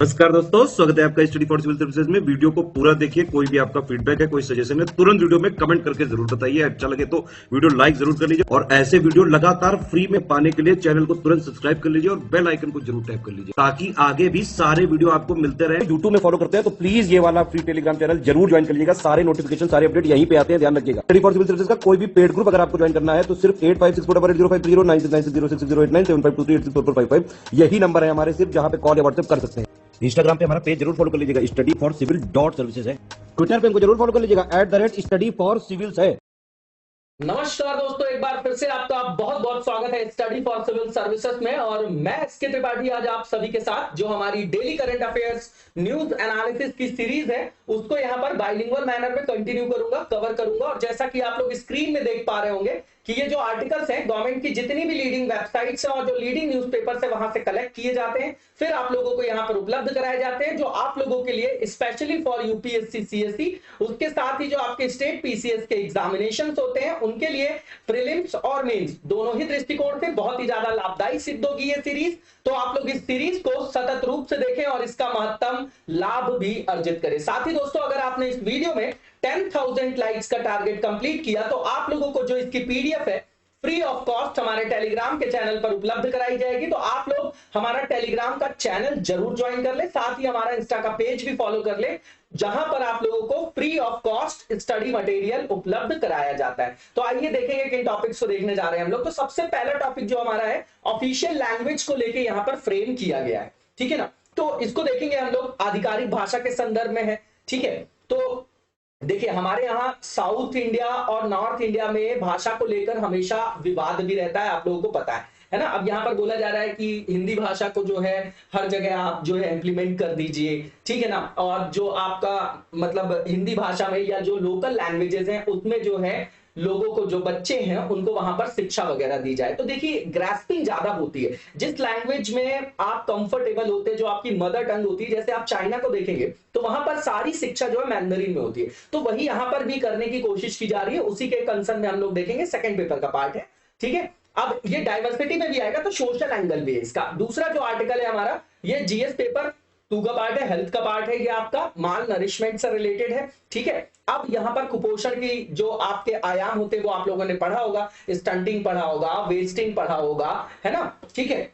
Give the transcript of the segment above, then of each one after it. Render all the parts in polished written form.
नमस्कार दोस्तों, स्वागत है आपका स्टडी फॉर सिविल सर्विसेज में। वीडियो को पूरा देखिए। कोई भी आपका फीडबैक है, कोई सजेशन है, तुरंत वीडियो में कमेंट करके जरूर बताइए। अच्छा लगे तो वीडियो लाइक जरूर कर लीजिए और ऐसे वीडियो लगातार फ्री में पाने के लिए चैनल को तुरंत सब्सक्राइब कर लीजिए और बेल आइकन को जरूर टैप कर लीजिए ताकि आगे भी सारे वीडियो आपको मिलते रहे। यूट्यूब में फॉलो करते हैं तो प्लीज ये वाला फ्री टेलीग्राम चैनल जरूर ज्वाइन कर लीजिएगा। सारे नोटिफिकेशन, सारे अपडेट यहीं पे आते हैं, ध्यान रखिएगा। स्टडी फॉर सिविल सर्विसेज का कोई भी पेड ग्रुप अगर आपको ज्वाइन करना है तो सिर्फ 8564805309696086089483864455 यही नंबर है हमारे, सिर्फ जहां पे कॉल या व्हाट्सएप कर सकते हैं। इंस्टाग्राम पे हमारा पेज जरूर फॉलो कर लीजिएगा, स्टडी फॉर सिविल .सर्विसेज है। ट्विटर पे हमको जरूर फॉलो कर लीजिएगा, @स्टडी फॉर सिविल्स है। नमस्कार दोस्तों, एक बार फिर से आपका बहुत बहुत स्वागत है स्टडी फॉर सिविल सर्विसेज में। और मैं एसके त्रिपाठी आज आप सभी के साथ जो हमारी daily current affairs news analysis की सीरीज है उसको यहाँ पर बाइलिंगुअल मैनर में कंटिन्यू करूंगा, कवर करूंगा। और जैसा कि आप लोग स्क्रीन में देख पा रहे होंगे कि ये जो आर्टिकल्स हैं गवर्नमेंट की जितनी भी लीडिंग वेबसाइट्स हैं और जो लीडिंग न्यूज़पेपर्स है वहां से कलेक्ट किए जाते हैं, फिर आप लोगों को यहाँ पर उपलब्ध कराए जाते हैं, जो आप लोगों के लिए स्पेशली फॉर यूपीएससी सीएससी, उसके साथ ही जो आपके स्टेट पीसीएस के एग्जामिनेशंस होते हैं उनके लिए प्रीलिम्स और मेंस दोनों ही दृष्टिकोण से बहुत ही ज्यादा लाभदायी सिद्ध होगी ये सीरीज। तो आप लोग इस सीरीज को सतत रूप से देखें और इसका महत्तम लाभ भी अर्जित करें। साथ ही दोस्तों, अगर आपने इस वीडियो में 10,000 लाइक्स का टारगेट कंप्लीट किया तो आप लोगों को जो इसकी पीडीएफ है फ्री ऑफ कॉस्ट हमारे टेलीग्राम के चैनल पर उपलब्ध कराई जाएगी। तो आप लोग हमारा टेलीग्राम का चैनल जरूर ज्वाइन कर ले, साथ ही हमारा इंस्टा का पेज भी फॉलो कर ले, जहां पर आप लोगों को free of cost study material उपलब्ध कराया जाता है। तो आइए देखेंगे किन टॉपिक्स को देखने जा रहे हैं हम लोग। तो सबसे पहला टॉपिक जो हमारा है ऑफिशियल लैंग्वेज को लेके यहाँ पर फ्रेम किया गया है, ठीक है ना। तो इसको देखेंगे हम लोग, आधिकारिक भाषा के संदर्भ में है, ठीक है। तो देखिए, हमारे यहाँ साउथ इंडिया और नॉर्थ इंडिया में भाषा को लेकर हमेशा विवाद भी रहता है, आप लोगों को पता है ना। अब यहाँ पर बोला जा रहा है कि हिंदी भाषा को जो है हर जगह आप जो है इंप्लीमेंट कर दीजिए, ठीक है ना। और जो आपका मतलब हिंदी भाषा में या जो लोकल लैंग्वेजेस हैं उसमें जो है लोगों को, जो बच्चे हैं उनको वहां पर शिक्षा वगैरह दी जाए। तो देखिए, ग्रास्पिंग ज्यादा होती है जिस लैंग्वेज में आप कंफर्टेबल होते हैं, जो आपकी मदर टंग होती है। जैसे आप चाइना को देखेंगे तो वहां पर सारी शिक्षा जो है मैंडरिन में होती है, तो वही यहां पर भी करने की कोशिश की जा रही है। उसी के कंसर्न में हम लोग देखेंगे, सेकंड पेपर का पार्ट है, ठीक है। अब ये डाइवर्सिटी में भी आएगा तो सोशल एंगल भी है इसका। दूसरा जो आर्टिकल है हमारा, ये जीएस पेपर 2 का पार्ट है, हेल्थ का पार्ट है, ये आपका माल नरिशमेंट से रिलेटेड है, ठीक है। अब यहाँ पर कुपोषण की जो आपके आयाम होते हैं वो आप लोगों ने पढ़ा होगा, स्टंटिंग पढ़ा होगा, वेस्टिंग पढ़ा होगा, है ना, ठीक है।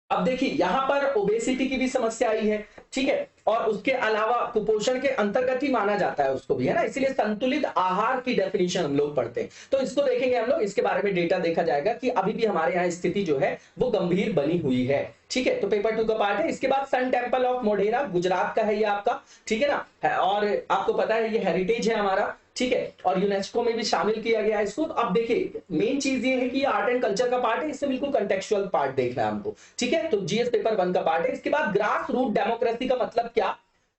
अब देखिए, यहां पर ओबेसिटी की भी समस्या आई है, ठीक है। और उसके अलावा कुपोषण के अंतर्गत ही माना जाता है उसको भी, है ना। इसीलिए संतुलित आहार की डेफिनेशन हम लोग पढ़ते हैं, तो इसको देखेंगे हम लोग। इसके बारे में डेटा देखा जाएगा कि अभी भी हमारे यहाँ स्थिति जो है वो गंभीर बनी हुई है, ठीक है। तो पेपर 2 का पार्ट है। इसके बाद sun temple of Modhera Gujarat का है ये आपका, ठीक है ना। और आपको पता है ये हेरिटेज है हमारा, ठीक है, और यूनेस्को में भी शामिल किया गया है इसको। तो अब देखिए, मेन चीज ये है कि आर्ट एंड कल्चर का पार्ट है, इससे बिल्कुल कंटेक्चुअल पार्ट देखना है हमको, ठीक है। तो जीएस पेपर 1 का पार्ट है। इसके बाद ग्रास रूट डेमोक्रेसी का मतलब क्या,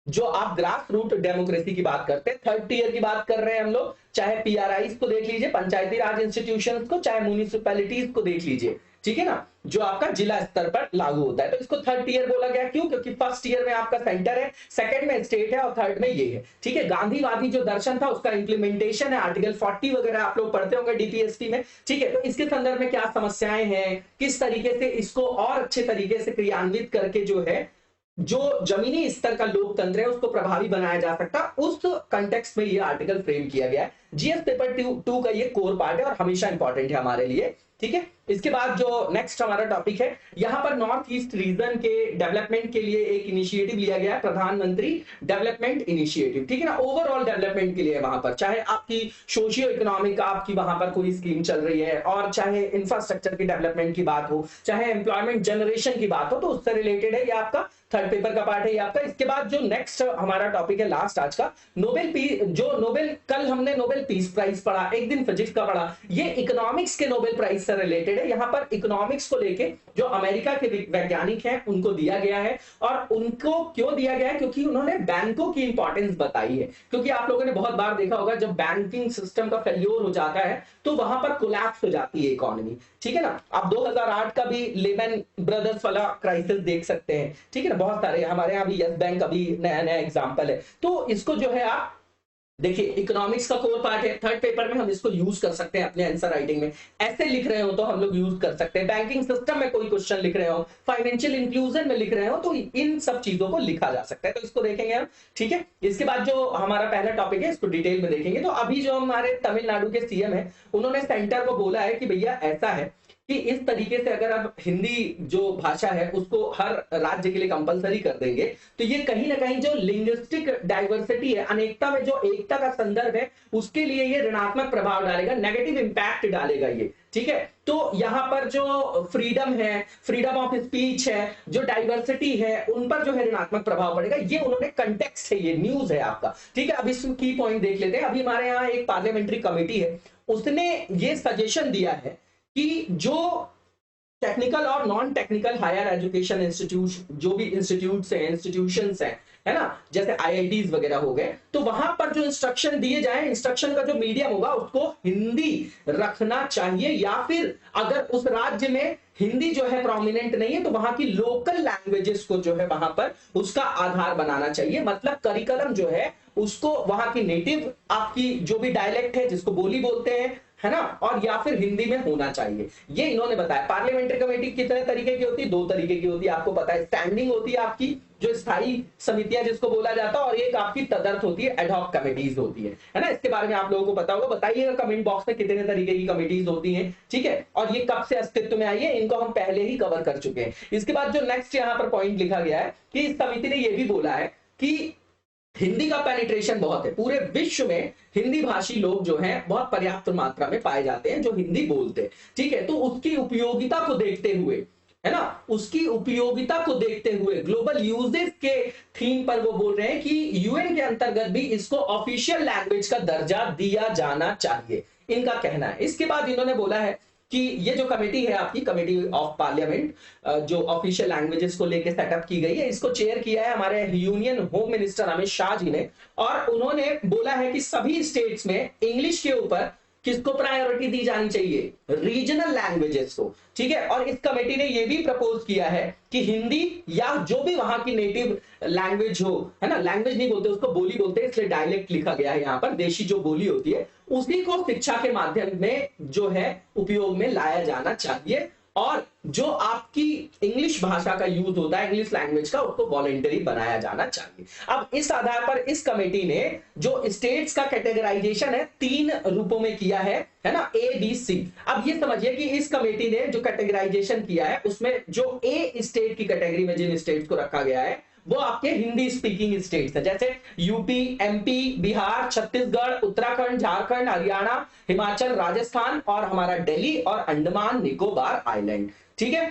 जो आप ग्रास रूट डेमोक्रेसी की बात करते हैं, थर्ड टीयर की बात कर रहे हैं हम लोग, चाहे पीआरआई को देख लीजिए, पंचायती राज इंस्टीट्यूशंस को, चाहे म्यूनिसिपैलिटीज को देख लीजिए, ठीक है ना, जो आपका जिला स्तर पर लागू होता है। तो इसको थर्ड टीयर बोला गया, क्यों? क्योंकि फर्स्ट ईयर में आपका सेंटर है, सेकंड में स्टेट है और थर्ड में ये है, ठीक है। गांधीवादी जो दर्शन था उसका इंप्लीमेंटेशन है, आर्टिकल 40 वगैरह आप लोग पढ़ते होंगे डीपीएसटी में, ठीक है। तो इसके संदर्भ में क्या समस्याएं हैं, किस तरीके से इसको और अच्छे तरीके से क्रियान्वित करके जो है जो जमीनी स्तर का लोकतंत्र है उसको प्रभावी बनाया जा सकता, उस कंटेक्स्ट में ये आर्टिकल फ्रेम किया गया है। जीएस पेपर 2 का ये कोर पार्ट है और हमेशा इंपॉर्टेंट है हमारे लिए, ठीक है। इसके बाद जो नेक्स्ट हमारा टॉपिक है, यहां पर नॉर्थ ईस्ट रीजन के डेवलपमेंट के लिए एक इनिशिएटिव लिया गया है, प्रधानमंत्री डेवलपमेंट इनिशिएटिव, ठीक है ना। ओवरऑल डेवलपमेंट के लिए वहां पर, चाहे आपकी सोशियो इकोनॉमिक आपकी वहां पर कोई स्कीम चल रही है, और चाहे इंफ्रास्ट्रक्चर की डेवलपमेंट की बात हो, चाहे एम्प्लॉयमेंट जनरेशन की बात हो, तो उससे रिलेटेड है ये आपका थर्ड पेपर का पार्ट है ये आपका। इसके बाद जो नेक्स्ट हमारा टॉपिक है लास्ट आज का, नोबेल कल हमने नोबेल पीस प्राइज पढ़ा, एक दिन फिजिक्स का पढ़ा, ये इकोनॉमिक्स के नोबेल प्राइज से रिलेटेड है। यहाँ पर इकोनॉमिक्स को लेके जो अमेरिका के वैज्ञानिक हैं उनको दिया गया है, और उनको क्यों दिया गया है, क्योंकि उन्होंने बैंकों की इंपॉर्टेंस बताई है। क्योंकि आप लोगों ने बहुत बार देखा होगा, जब बैंकिंग सिस्टम का फेल्योर हो जाता है तो वहां पर कोलैप्स हो जाती है इकोनॉमी, ठीक है ना। आप 2008 का भी लेमन ब्रदर्स वाला क्राइसिस देख सकते हैं, ठीक है ना। बहुत सारे हमारे यहाँ भी यस बैंक अभी नया नया एग्जाम्पल है। तो इसको जो है आप देखिए इकोनॉमिक्स का कोर पार्ट है, थर्ड पेपर में हम इसको यूज कर सकते हैं अपने आंसर राइटिंग में। ऐसे लिख रहे हो तो हम लोग यूज कर सकते हैं, बैंकिंग सिस्टम में कोई क्वेश्चन लिख रहे हो, फाइनेंशियल इंक्लूजन में लिख रहे हो, तो इन सब चीजों को लिखा जा सकता है। तो इसको देखेंगे हम, ठीक है। इसके बाद जो हमारा पहला टॉपिक है इसको डिटेल में देखेंगे। तो अभी जो हमारे तमिलनाडु के सीएम है उन्होंने सेंटर को बोला है कि भैया ऐसा है कि इस तरीके से अगर आप हिंदी जो भाषा है उसको हर राज्य के लिए कंपलसरी कर देंगे तो ये कहीं ना कहीं जो लिंग्विस्टिक डाइवर्सिटी है, अनेकता में जो एकता का संदर्भ है, उसके लिए ये ऋणात्मक प्रभाव डालेगा, नेगेटिव इंपैक्ट डालेगा ये, ठीक है। तो यहां पर जो फ्रीडम है, फ्रीडम ऑफ स्पीच है, जो डाइवर्सिटी है, उन पर जो है ऋणात्मक प्रभाव पड़ेगा। ये उन्होंने कंटेक्स्ट है, ये न्यूज है आपका, ठीक है। अब इस की पॉइंट देख लेते हैं। अभी हमारे यहाँ एक पार्लियामेंट्री कमेटी है, उसने ये सजेशन दिया है कि जो टेक्निकल और non technical higher education institute, जो भी इंस्टीट्यूट्स हैं, इंस्टीट्यूशंस हैं, है ना, जैसे आईआईटीज वगैरह हो गए, तो वहां पर जो इंस्ट्रक्शन दिए जाए, इंस्ट्रक्शन का जो मीडियम होगा उसको हिंदी रखना चाहिए, या फिर अगर उस राज्य में हिंदी जो है प्रोमिनेंट नहीं है तो वहां की लोकल लैंग्वेजेस को जो है वहां पर उसका आधार बनाना चाहिए। मतलब करिकुलम जो है उसको वहां की नेटिव आपकी जो भी डायलेक्ट है, जिसको बोली बोलते हैं, है ना, और या फिर हिंदी में होना चाहिए, ये इन्होंने बताया। पार्लियामेंट्री कमेटी कितने तरीके की होती है? 2 तरीके की होती है, आपको पता है। स्टैंडिंग होती है आपकी, जो स्थायी समितियां जिसको बोला जाता है, और एक आपकी तदर्थ होती है, एडहॉक कमेटीज होती है ना। इसके बारे में आप लोगों को पता होगा, बताइएगा कमेंट बॉक्स में कितने तरीके की कमेटीज होती हैं, ठीक है, और ये कब से अस्तित्व में आई है, इनको हम पहले ही कवर कर चुके हैं। इसके बाद जो नेक्स्ट यहाँ पर पॉइंट लिखा गया है कि इस समिति ने यह भी बोला है कि हिंदी का पेनिट्रेशन बहुत है, पूरे विश्व में हिंदी भाषी लोग जो हैं बहुत पर्याप्त मात्रा में पाए जाते हैं जो हिंदी बोलते हैं, ठीक है। तो उसकी उपयोगिता को देखते हुए, है ना, उसकी उपयोगिता को देखते हुए ग्लोबल यूजेस के थीम पर वो बोल रहे हैं कि यूएन के अंतर्गत भी इसको ऑफिशियल लैंग्वेज का दर्जा दिया जाना चाहिए, इनका कहना है। इसके बाद इन्होंने बोला है कि ये जो कमेटी है आपकी, कमेटी ऑफ पार्लियामेंट, जो ऑफिशियल लैंग्वेजेस को लेकर सेटअप की गई है, इसको चेयर किया है हमारे union home minister Amit Shah ji ने, और उन्होंने बोला है कि सभी स्टेट्स में इंग्लिश के ऊपर किसको प्रायोरिटी दी जानी चाहिए? रीजनल लैंग्वेजेस को, ठीक है। और इस कमेटी ने यह भी प्रपोज किया है कि हिंदी या जो भी वहां की नेटिव लैंग्वेज हो, है ना, लैंग्वेज नहीं बोलते उसको बोली बोलते हैं, इसलिए डायलेक्ट लिखा गया है यहाँ पर, देशी जो बोली होती है उसी को शिक्षा के माध्यम में जो है उपयोग में लाया जाना चाहिए, और जो आपकी इंग्लिश भाषा का यूज होता है, इंग्लिश लैंग्वेज का, उसको वॉलेंटरी बनाया जाना चाहिए। अब इस आधार पर इस कमेटी ने जो स्टेट्स का कैटेगराइजेशन है 3 रूपों में किया है ना, ABC। अब ये समझिए कि इस कमेटी ने जो कैटेगराइजेशन किया है उसमें जो ए स्टेट की कैटेगरी में जिन स्टेट्स को रखा गया है वो आपके हिंदी स्पीकिंग स्टेट्स है, जैसे यूपी, एमपी, बिहार, छत्तीसगढ़, उत्तराखंड, झारखंड, हरियाणा, हिमाचल, राजस्थान और हमारा दिल्ली और अंडमान निकोबार आइलैंड, ठीक है।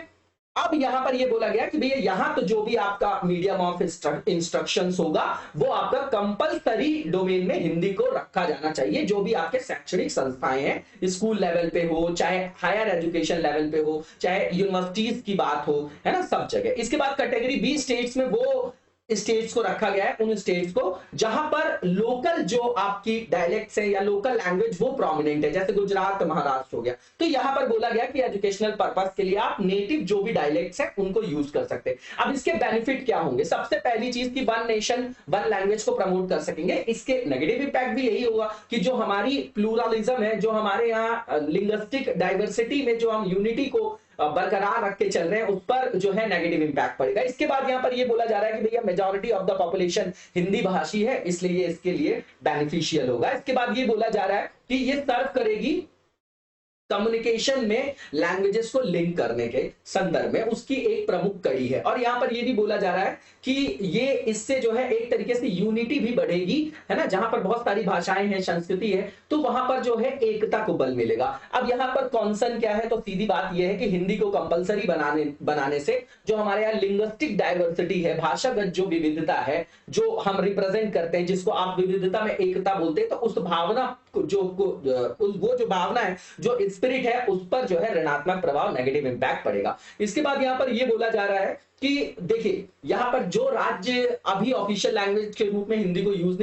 अब यहां पर यह बोला गया कि भैया यहां तो जो भी आपका मीडियम ऑफ इंस्ट्रक्शंस होगा वो आपका कंपलसरी डोमेन में हिंदी को रखा जाना चाहिए। जो भी आपके शैक्षणिक संस्थाएं हैं, स्कूल लेवल पे हो, चाहे हायर एजुकेशन लेवल पे हो, चाहे यूनिवर्सिटीज की बात हो, है ना, सब जगह। इसके बाद कैटेगरी बी स्टेट्स में वो स्टेट्स को रखा गया है, उन स्टेट्स को जहां पर लोकल जो आपकी डायलेक्ट्स है या लोकल लैंग्वेज वो प्रोमिनेंट है, जैसे गुजरात, महाराष्ट्र हो गया। तो यहां पर बोला गया कि एजुकेशनल पर्पस के लिए आप नेटिव जो भी डायलेक्ट्स हैं उनको यूज कर सकते हैं। अब इसके बेनिफिट क्या होंगे? सबसे पहली चीज की वन नेशन वन लैंग्वेज को प्रमोट कर सकेंगे। इसके नेगेटिव इंपैक्ट भी यही होगा कि जो हमारी प्लूरलिज्म है, जो हमारे यहाँ लिंग्विस्टिक डाइवर्सिटी में जो हम यूनिटी को बरकरार रख के चल रहे हैं, उस पर जो है नेगेटिव इंपैक्ट पड़ेगा। इसके बाद यहां पर ये बोला जा रहा है कि भैया majority of the population Hindi भाषी है, इसलिए इसके लिए बेनिफिशियल होगा। इसके बाद ये बोला जा रहा है कि ये सर्व करेगी कम्युनिकेशन में लैंग्वेजेस को लिंक करने के संदर्भ में, उसकी एक प्रमुख कड़ी है। और यहां पर यह भी बोला जा रहा है कि ये इससे जो है एक तरीके से यूनिटी भी बढ़ेगी, है ना, जहां पर बहुत सारी भाषाएं हैं, संस्कृति है, तो वहां पर जो है एकता को बल मिलेगा। अब यहां पर कॉन्सर्न क्या है? तो सीधी बात यह है कि हिंदी को कंपलसरी बनाने से जो हमारे यहाँ लिंग्विस्टिक डाइवर्सिटी है, भाषागत जो विविधता है जो हम रिप्रेजेंट करते हैं, जिसको आप विविधता में एकता बोलते हैं, तो उस भावना वो जो भावना है, जो स्पिरिट है, उस पर जो है ऋणात्मक प्रभाव, नेगेटिव इंपैक्ट पड़ेगा। इसके बाद यहां पर यह बोला जा रहा है कि देखिए यहां पर जो राज्य अभी ऑफिशियल लैंग्वेज के रूप में हिंदी को यूज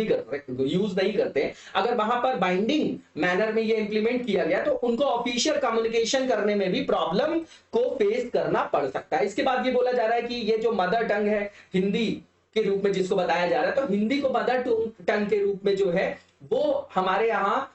नहीं करते, अगर वहां पर बाइंडिंग मैनर में ये इंप्लीमेंट किया गया तो उनको ऑफिशियल कम्युनिकेशन करने में भी प्रॉब्लम को फेस करना पड़ सकता है। इसके बाद ये बोला जा रहा है कि ये जो मदर टंग है हिंदी, के रूप में जिसको बताया जा रहा है, तो हिंदी को मदर टंग के रूप में जो है वो हमारे यहाँ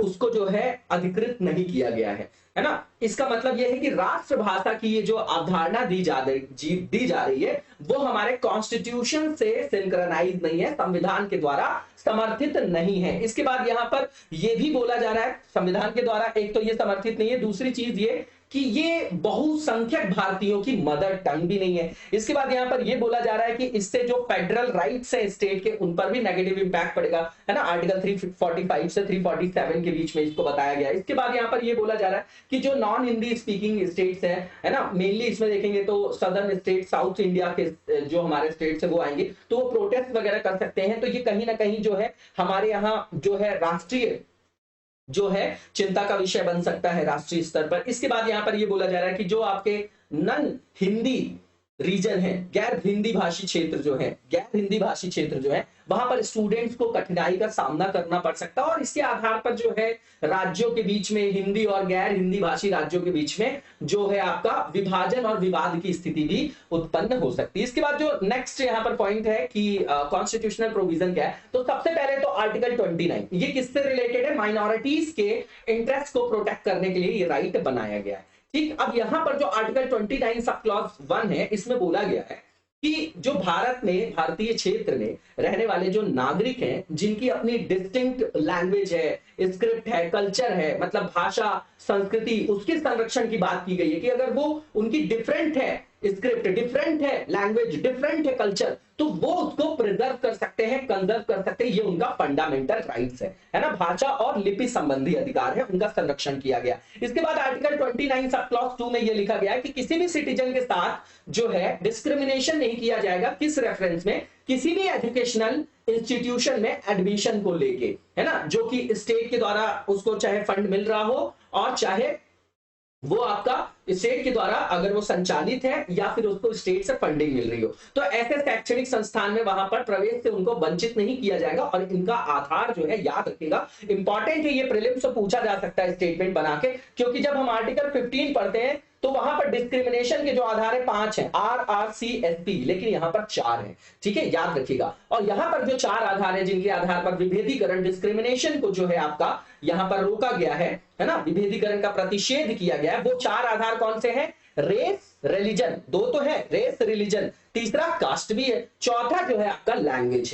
उसको जो है अधिकृत नहीं किया गया है ना। इसका मतलब यह है कि राष्ट्रभाषा की ये जो अवधारणा दी जा रही है वो हमारे कॉन्स्टिट्यूशन से सिंक्रनाइज नहीं है, संविधान के द्वारा समर्थित नहीं है। इसके बाद यहां पर यह भी बोला जा रहा है संविधान के द्वारा, एक तो ये समर्थित नहीं है, दूसरी चीज ये कि ये बहुसंख्यक भारतीयों की मदर टंग भी नहीं है। इसके बाद यहां पर ये बोला जा रहा है कि इससे जो फेडरल राइट्स है स्टेट के उन पर भी नेगेटिव इंपैक्ट पड़ेगा, है ना। आर्टिकल 345 से 347 के बीच में इसको बताया गया है। इसके बाद यहां पर ये बोला जा रहा है कि जो नॉन हिंदी स्पीकिंग स्टेट्स हैं, है ना, मेनली इसमें देखेंगे तो सदर्न स्टेट, साउथ इंडिया के जो हमारे स्टेट्स है वो आएंगे, तो वो प्रोटेस्ट वगैरह कर सकते हैं। तो ये कहीं ना कहीं जो है हमारे यहाँ जो है राष्ट्रीय जो है चिंता का विषय बन सकता है राष्ट्रीय स्तर पर। इसके बाद यहां पर यह बोला जा रहा है कि जो आपके नन हिंदी रीजन है, गैर हिंदी भाषी क्षेत्र जो है, गैर हिंदी भाषी क्षेत्र जो है, वहां पर स्टूडेंट्स को कठिनाई का सामना करना पड़ सकता है और इसके आधार पर जो है राज्यों के बीच में, हिंदी और गैर हिंदी भाषी राज्यों के बीच में जो है आपका विभाजन और विवाद की स्थिति भी उत्पन्न हो सकती है। इसके बाद जो नेक्स्ट यहाँ पर पॉइंट है कि कॉन्स्टिट्यूशनल प्रोविजन क्या है, तो सबसे पहले तो आर्टिकल 29 ये किससे रिलेटेड है, माइनॉरिटीज के इंटरेस्ट को प्रोटेक्ट करने के लिए ये राइट बनाया गया है। ठीक, अब यहां पर जो आर्टिकल 29 सब क्लॉज 1 है, इसमें बोला गया है कि जो भारत में, भारतीय क्षेत्र में रहने वाले जो नागरिक हैं, जिनकी अपनी डिस्टिंक्ट लैंग्वेज है, स्क्रिप्ट है, कल्चर है, मतलब भाषा, संस्कृति, उसके संरक्षण की बात की गई है कि अगर वो उनकी डिफरेंट है, स्क्रिप्ट डिफरेंट है, लैंग्वेज डिफरेंट है, कल्चर, तो वो उसको प्रिजर्व कर सकते हैं, कंजर्व कर सकते हैं। ये उनका फंडामेंटल राइट्स है ना। भाषा और लिपि संबंधी अधिकार है, उनका संरक्षण किया गया। इसके बाद आर्टिकल 29 सब क्लॉज 2 में यह लिखा गया है कि किसी भी सिटीजन के साथ जो है डिस्क्रिमिनेशन नहीं किया जाएगा, किस रेफरेंस में, किसी भी एजुकेशनल इंस्टीट्यूशन में एडमिशन को लेके, है ना, जो कि स्टेट के द्वारा उसको चाहे फंड मिल रहा हो और चाहे वो आपका स्टेट के द्वारा अगर वो संचालित है या फिर उसको स्टेट से फंडिंग मिल रही हो, तो ऐसे शैक्षणिक संस्थान में वहां पर प्रवेश से उनको वंचित नहीं किया जाएगा। और इनका आधार जो है याद रखिएगा, इंपॉर्टेंट है, ये प्रीलिम्स से पूछा जा सकता है स्टेटमेंट बना के, क्योंकि जब हम आर्टिकल 15 पढ़ते हैं तो वहां पर डिस्क्रिमिनेशन के जो आधार है 5 है, RRCSP, लेकिन यहां पर 4 है। ठीक है, याद रखिएगा। और यहां पर जो 4 आधार है जिनके आधार पर विभेदीकरण, डिस्क्रिमिनेशन को जो है आपका यहां पर रोका गया है ना, विभेदीकरण का प्रतिषेध किया गया है, वो 4 आधार कौन से हैं, रेस, रिलीजन, 2 तो है, रेस, रिलीजन, तीसरा कास्ट भी है, चौथा जो है आपका लैंग्वेज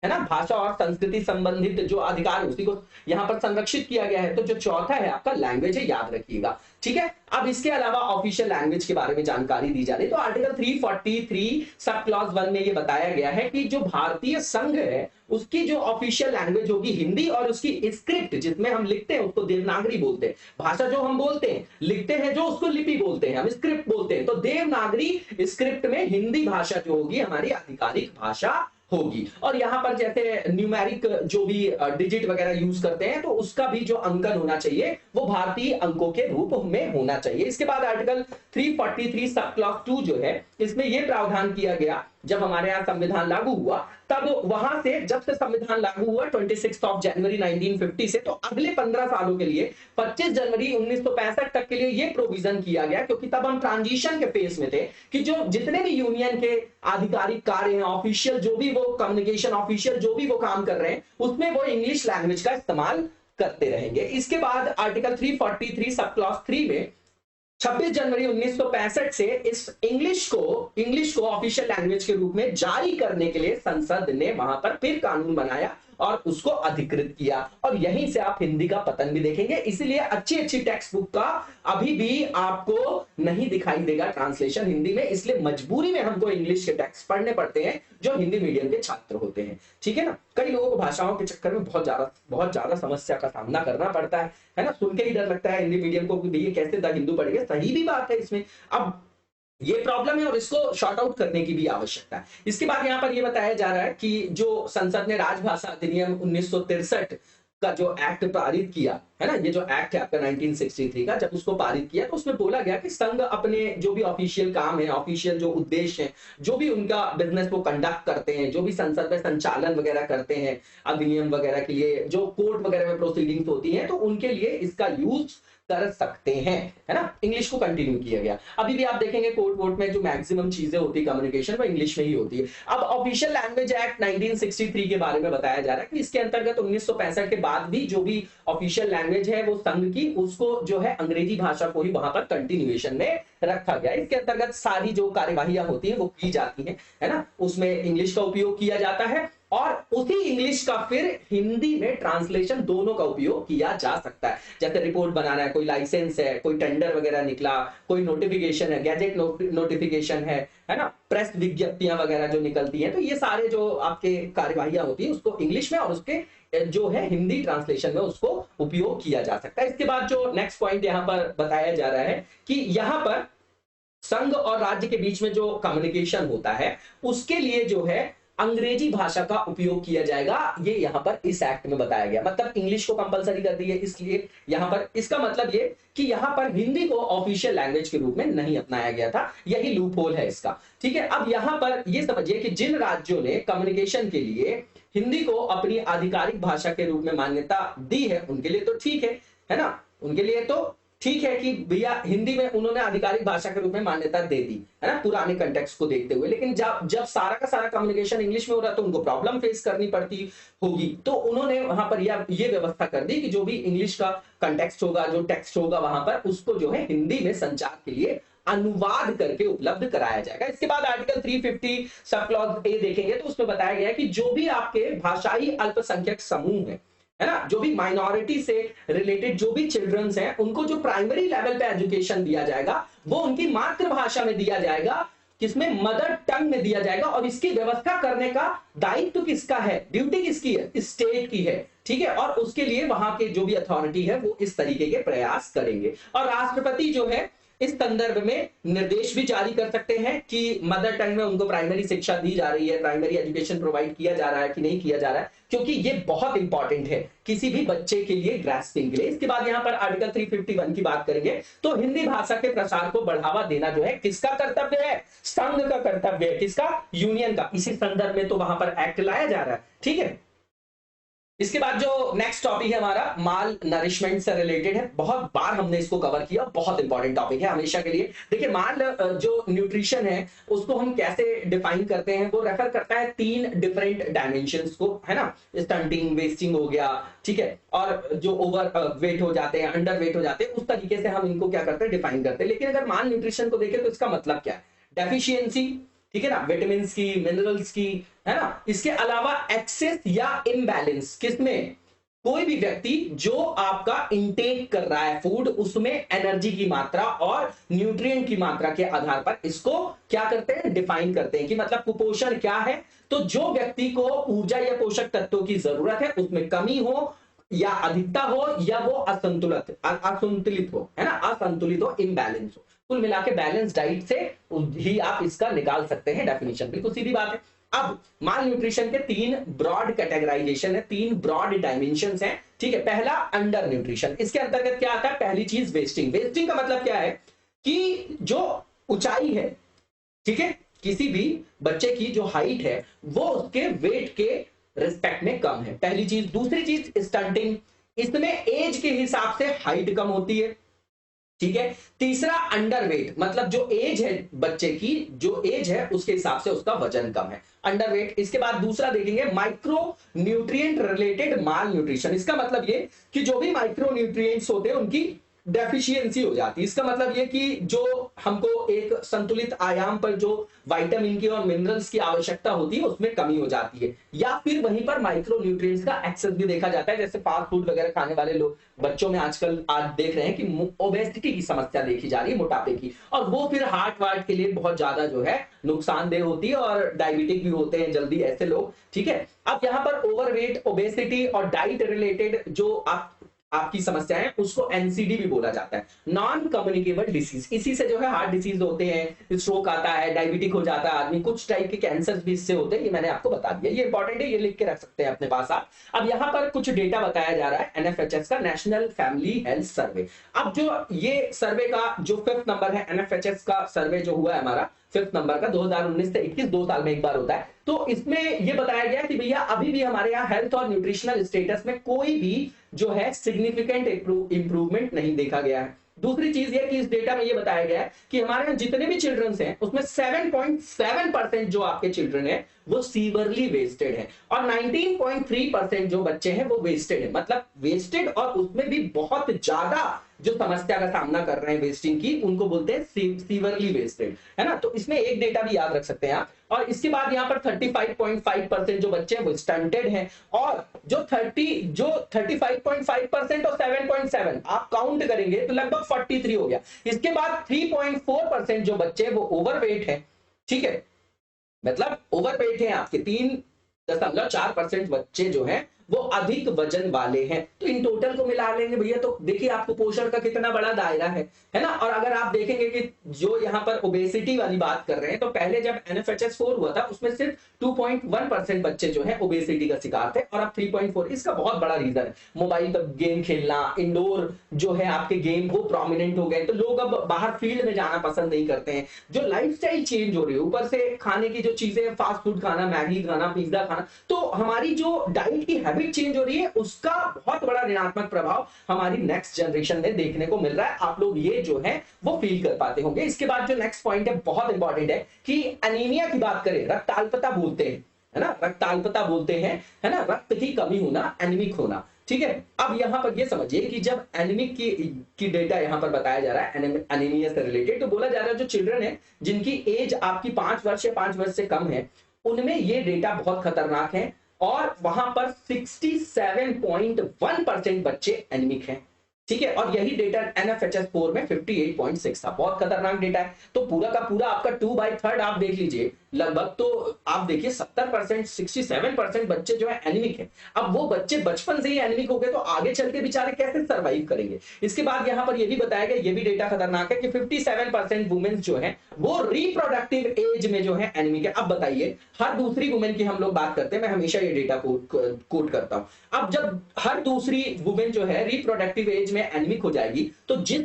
है ना, भाषा और संस्कृति संबंधित जो अधिकार उसी को यहां पर संरक्षित किया गया है। तो जो चौथा है आपका लैंग्वेज है, याद रखिएगा। ठीक है, अब इसके अलावा ऑफिशियल लैंग्वेज के बारे में जानकारी दी जा रही है। तो आर्टिकल 343 सब क्लॉज 1 में ये बताया गया है कि जो भारतीय संघ है उसकी जो ऑफिशियल लैंग्वेज होगी हिंदी, और उसकी स्क्रिप्ट जिसमें हम लिखते हैं उसको देवनागरी बोलते हैं, भाषा जो हम बोलते हैं, लिखते हैं जो, उसको लिपि बोलते हैं, हम स्क्रिप्ट बोलते हैं। तो देवनागरी स्क्रिप्ट में हिंदी भाषा जो होगी हमारी आधिकारिक भाषा होगी। और यहां पर जैसे न्यूमेरिक जो भी डिजिट वगैरह यूज करते हैं, तो उसका भी जो अंकन होना चाहिए वो भारतीय अंकों के रूप में होना चाहिए। इसके बाद आर्टिकल 343 सब क्लॉज 2 जो है, इसमें यह प्रावधान किया गया, जब हमारे यहाँ संविधान लागू हुआ तब वहां से, जब से संविधान लागू हुआ 26 जनवरी 1950 से, तो अगले 15 सालों के लिए 25 जनवरी 1965 तक के लिए यह प्रोविजन किया गया, क्योंकि तब हम ट्रांजिशन के फेज में थे कि जो जितने भी यूनियन के आधिकारिक कार्य हैं, ऑफिशियल जो भी वो कम्युनिकेशन ऑफिशियल जो भी वो काम कर रहे हैं, उसमें वो इंग्लिश लैंग्वेज का इस्तेमाल करते रहेंगे। इसके बाद आर्टिकल 343 सब क्लॉज 3 में 26 जनवरी 1965 से इस इंग्लिश को ऑफिशियल लैंग्वेज के रूप में जारी करने के लिए संसद ने वहां पर फिर कानून बनाया और उसको अधिकृत किया, और यहीं से आप हिंदी का पतन भी देखेंगे। इसीलिए अच्छी टेक्स्ट बुक का अभी भी आपको नहीं दिखाई देगा ट्रांसलेशन हिंदी में, इसलिए मजबूरी में हमको इंग्लिश के टेक्स्ट पढ़ने पड़ते हैं जो हिंदी मीडियम के छात्र होते हैं। ठीक है ना, कई लोगों को भाषाओं के चक्कर में बहुत ज्यादा समस्या का सामना करना पड़ता है ना, सुन के ही डर लगता है हिंदी मीडियम को कि ये कैसे हिंदू पढ़ेंगे। सही भी बात है इसमें, अब ये प्रॉब्लम है और इसको शॉर्ट आउट करने की भी आवश्यकता है। इसके बाद यहां पर यह बताया जा रहा है कि जो संसद ने राजभाषा अधिनियम 1963 का जो एक्ट पारित किया है ना, ये जो एक्ट है आपका 1963 का, जब उसको पारित किया तो उसमें बोला गया कि संघ अपने जो भी ऑफिशियल काम है, ऑफिशियल जो उद्देश्य है, जो भी उनका बिजनेस वो कंडक्ट करते हैं, जो भी संसद में संचालन वगैरह करते हैं, अधिनियम वगैरह के लिए जो कोर्ट वगैरह में प्रोसीडिंग्स होती हैं, तो उनके लिए इसका यूज कर सकते हैं, है ना। इंग्लिश को कंटिन्यू किया गया। अभी भी आप देखेंगे कोर्ट वोट में जो मैक्सिमम चीजें होती है कम्युनिकेशन वो इंग्लिश में ही होती है। अब ऑफिशियल लैंग्वेज एक्ट 1963 के बारे में बताया जा रहा है कि इसके अंतर्गत 1965 के बाद भी जो भी ऑफिशियल लैंग्वेज है वो संघ की, उसको जो है अंग्रेजी भाषा को ही वहां पर कंटिन्यूएशन में रखा गया। इसके अंतर्गत सारी जो कार्यवाहियां होती है वो की जाती है ना, उसमें इंग्लिश का उपयोग किया जाता है और उसी इंग्लिश का फिर हिंदी में ट्रांसलेशन दोनों का उपयोग किया जा सकता है। जैसे रिपोर्ट बनाना है, कोई लाइसेंस है, कोई टेंडर वगैरह निकला, कोई नोटिफिकेशन है, गैजेट नोटिफिकेशन है ना, प्रेस विज्ञप्तियां वगैरह जो निकलती हैं, तो ये सारे जो आपके कार्यवाहियां होती है उसको इंग्लिश में और उसके जो है हिंदी ट्रांसलेशन में उसको उपयोग किया जा सकता है। इसके बाद जो नेक्स्ट पॉइंट यहां पर बताया जा रहा है कि यहां पर संघ और राज्य के बीच में जो कम्युनिकेशन होता है उसके लिए जो है अंग्रेजी भाषा का उपयोग किया जाएगा। ये यहां पर इस एक्ट में बताया गया, मतलब इंग्लिश को कंपलसरी कर दी है, इसलिए यहां पर इसका मतलब ये कि यहां पर हिंदी को ऑफिशियल लैंग्वेज के रूप में नहीं अपनाया गया था। यही लूप होल है इसका, ठीक है। अब यहां पर ये समझिए कि जिन राज्यों ने कम्युनिकेशन के लिए हिंदी को अपनी आधिकारिक भाषा के रूप में मान्यता दी है उनके लिए तो ठीक है ना, उनके लिए तो ठीक है कि भैया हिंदी में उन्होंने आधिकारिक भाषा के रूप में मान्यता दे दी, है ना, पुराने कंटेक्स्ट को देखते हुए। लेकिन जब सारा का सारा कम्युनिकेशन इंग्लिश में हो रहा तो उनको प्रॉब्लम फेस करनी पड़ती होगी, तो उन्होंने वहां पर ये व्यवस्था कर दी कि जो भी इंग्लिश का कंटेक्स्ट होगा, जो टेक्स्ट होगा वहां पर, उसको जो है हिंदी में संचार के लिए अनुवाद करके उपलब्ध कराया जाएगा। इसके बाद आर्टिकल 350 सब क्लॉज ए देखेंगे तो उसमें बताया गया है कि जो भी आपके भाषाई अल्पसंख्यक समूह है ना, जो भी माइनॉरिटी से रिलेटेड जो भी चिल्ड्रंस हैं, उनको जो प्राइमरी लेवल पे एजुकेशन दिया जाएगा वो उनकी मातृभाषा में दिया जाएगा, किसमें, मदर टंग में दिया जाएगा। और इसकी व्यवस्था करने का दायित्व किसका है, ड्यूटी किसकी है, स्टेट की है, ठीक है। और उसके लिए वहां के जो भी अथॉरिटी है वो इस तरीके के प्रयास करेंगे। और राष्ट्रपति जो है इस संदर्भ में निर्देश भी जारी कर सकते हैं कि मदर टंग में उनको प्राइमरी शिक्षा दी जा रही है, प्राइमरी एजुकेशन प्रोवाइड किया जा रहा है कि नहीं किया जा रहा है, क्योंकि ये बहुत इंपॉर्टेंट है किसी भी बच्चे के लिए ग्रास्पिंग के लिए। इसके बाद यहां पर आर्टिकल 351 की बात करेंगे तो हिंदी भाषा के प्रसार को बढ़ावा देना जो है किसका कर्तव्य है, संघ का कर्तव्य है, किसका, यूनियन का। इसी संदर्भ में तो वहां पर एक्ट लाया जा रहा है, ठीक है। इसके बाद जो नेक्स्ट टॉपिक है हमारा माल नरिशमेंट से रिलेटेड है। बहुत बार हमने इसको कवर किया, बहुत इंपॉर्टेंट टॉपिक है हमेशा के लिए। देखिए माल जो न्यूट्रिशन है उसको हम कैसे डिफाइन करते हैं, वो रेफर करता है 3 डिफरेंट डायमेंशंस को, है ना, स्टंटिंग, वेस्टिंग हो गया, ठीक है, और जो ओवर वेट हो जाते हैं, अंडर वेट हो जाते हैं, उस तरीके से हम इनको क्या करते हैं, डिफाइन करते हैं। लेकिन अगर माल न्यूट्रिशन को देखें तो इसका मतलब क्या है, डेफिशिएंसी, ठीक है ना, विटामिन की, मिनरल्स की, है ना। इसके अलावा एक्सेस या इम्बैलेंस, किसमें, कोई भी व्यक्ति जो आपका इंटेक कर रहा है फूड, उसमें एनर्जी की मात्रा और न्यूट्रिएंट की मात्रा के आधार पर इसको क्या करते हैं, डिफाइन करते हैं कि मतलब कुपोषण क्या है। तो जो व्यक्ति को ऊर्जा या पोषक तत्वों की जरूरत है उसमें कमी हो या अधिकता हो या वो असंतुलित हो, है ना, असंतुलित हो, इम्बैलेंस हो, कुल मिला के बैलेंस डाइट से ही आप इसका निकाल सकते हैं डेफिनेशन। बिल्कुल सीधी बात है। अब माल न्यूट्रिशन के 3 ब्रॉड कैटेगराइजेशन है, 3 ब्रॉड डायमेंशंस हैं, ठीक है। पहला अंडर न्यूट्रिशन, इसके अंतर्गत क्या आता है, पहली चीज वेस्टिंग। वेस्टिंग का मतलब क्या है कि जो ऊंचाई है, ठीक है, किसी भी बच्चे की जो हाइट है वो उसके वेट के रिस्पेक्ट में कम है, पहली चीज। दूसरी चीज स्टंटिंग, इसमें एज के हिसाब से हाइट कम होती है, ठीक है। तीसरा अंडरवेट, मतलब जो एज है बच्चे की, जो एज है उसके हिसाब से उसका वजन कम है, अंडरवेट। इसके बाद दूसरा देखेंगे माइक्रो न्यूट्रिएंट रिलेटेड माल न्यूट्रिशन। इसका मतलब ये कि जो भी माइक्रो न्यूट्रिएंट्स होते हैं उनकी डेफिशिएंसी हो जाती है। इसका मतलब ये कि जो हमको एक संतुलित आयाम पर जो विटामिन की और मिनरल्स की आवश्यकता होती है उसमें कमी हो जाती है, या फिर वहीं पर माइक्रो न्यूट्रिएंट्स का एक्सेस भी देखा जाता है। जैसे फास्ट फूड वगैरह खाने वाले लोग, बच्चों में आजकल आज देख रहे हैं कि ओबेसिटी की समस्या देखी जा रही है, मोटापे की, और वो फिर हार्ट वार्ट के लिए बहुत ज्यादा जो है नुकसानदेह होती है और डायबिटिक भी होते हैं जल्दी ऐसे लोग, ठीक है। अब यहाँ पर ओवरवेट, ओबेसिटी और डाइट रिलेटेड जो आपकी समस्या है उसको एनसीडी भी बोला जाता है, नॉन कम्युनिकेबल डिसीज। इसी से जो है हार्ट डिसीज होते हैं, स्ट्रोक आता है, डायबिटिक हो जाता है आदमी, कुछ टाइप के कैंसर भी इससे होते हैं, ये मैंने आपको बता दिया, ये इंपॉर्टेंट है, ये लिख के रख सकते हैं अपने पास आप। अब यहाँ पर कुछ डेटा बताया जा रहा है एनएफएचएस का, नेशनल फैमिली हेल्थ सर्वे। अब जो ये सर्वे का जो 5th नंबर है, एनएफएचएस का सर्वे जो हुआ है हमारा, 5th नंबर का 2019 से 21 2 साल में एक बार होता है। तो इसमें ये बताया गया कि भैया अभी भी हमारे यहाँ हेल्थ और न्यूट्रिशनल स्टेटस में कोई भी जो है सिग्निफिकेंट इंप्रूवमेंट नहीं देखा गया है। दूसरी चीज ये कि इस डेटा में ये बताया गया है कि हमारे यहाँ जितने भी चिल्ड्रंस हैं उसमें 7.7% जो आपके चिल्ड्रन है वो सीवरली वेस्टेड है और 19.3% जो बच्चे हैं वो वेस्टेड है। मतलब वेस्टेड और उसमें भी बहुत ज्यादा जो समस्या का सामना कर रहे हैं वेस्टिंग की, उनको बोलते हैं सीवरली वेस्टेड, है ना। तो इसमें एक डेटा भी याद रख सकते हैं आप। और इसके बाद यहाँ पर 35.5% जो बच्चे हैं वो स्टंटेड हैं और जो 35.5% और 7.7 आप काउंट करेंगे तो लगभग 43 हो गया। इसके बाद 3.4% जो बच्चे हैं वो ओवरवेट है, ठीक है, मतलब ओवरवेट है आपके 3.4% बच्चे जो हैं वो अधिक वजन वाले हैं। तो इन टोटल को मिला लेंगे भैया तो देखिए आपको पोषण का कितना बड़ा दायरा है ना। और अगर आप देखेंगे कि जो यहाँ पर ओबेसिटी वाली बात कर रहे हैं तो पहले जब NFHS 4 हुआ था उसमें सिर्फ 2.1% बच्चे जो है ओबेसिटी का शिकार थे और अब 3.4। इसका बहुत बड़ा रीजन है मोबाइल पर गेम खेलना, इंडोर जो है आपके गेम वो प्रोमिनेंट हो गए, तो लोग अब बाहर फील्ड में जाना पसंद नहीं करते हैं। जो लाइफस्टाइल चेंज हो रही है, ऊपर से खाने की जो चीजें, फास्ट फूड खाना, मैगी खाना, पिज्जा खाना, तो हमारी जो डाइट की हैबिट चेंज हो रही है उसका बहुत बड़ा ऋणात्मक प्रभाव हमारी नेक्स्ट जनरेशन में देखने को मिल रहा है। आप लोग ये जो है वो फील कर पाते होंगे। इसके बाद जो नेक्स्ट पॉइंट है बहुत इंपॉर्टेंट है कि एनीमिया की बात करें, रक्ताल्पता बोलते हैं, है ना, रक्ताल्पता बोलते हैं, है ना, रक्त की कमी होना, एनीमिक होना, ठीक है। अब यहां पर ये समझिए कि जब एनीमिक की डेटा यहां पर बताया जा रहा है एनीमिया से रिलेटेड, तो बोला जा रहा है जो चिल्ड्रन है जिनकी एज आपकी 5 वर्ष या 5 वर्ष से कम है उनमें ये डेटा बहुत खतरनाक है और वहां पर 67.1% बच्चे एनीमिक हैं, ठीक है। और यही डेटा NFHS 4 में 58.6 था। बहुत खतरनाक डेटा है। तो पूरा का पूरा आपका 2/3 आप देख लीजिए लगभग, तो आप देखिए 70% 67% बच्चे जो है एनीमिक है। अब वो बच्चे बचपन से ही एनीमिक हो गए तो आगे चल के बेचारे कैसे सरवाइव करेंगे। इसके बाद यहां पर ये भी बताया गया, ये भी डेटा खतरनाक है कि 57% वुमेन्स जो है वो रिप्रोडक्टिव एज में जो है एनीमिक है। अब बताइए हर दूसरी वुमेन की हम लोग बात करते हैं, मैं हमेशा ये डेटा कोट करता हूं। अब जब हर दूसरी वुमेन जो है रिप्रोडक्टिव एज में एनीमिक हो जाएगी तो जिस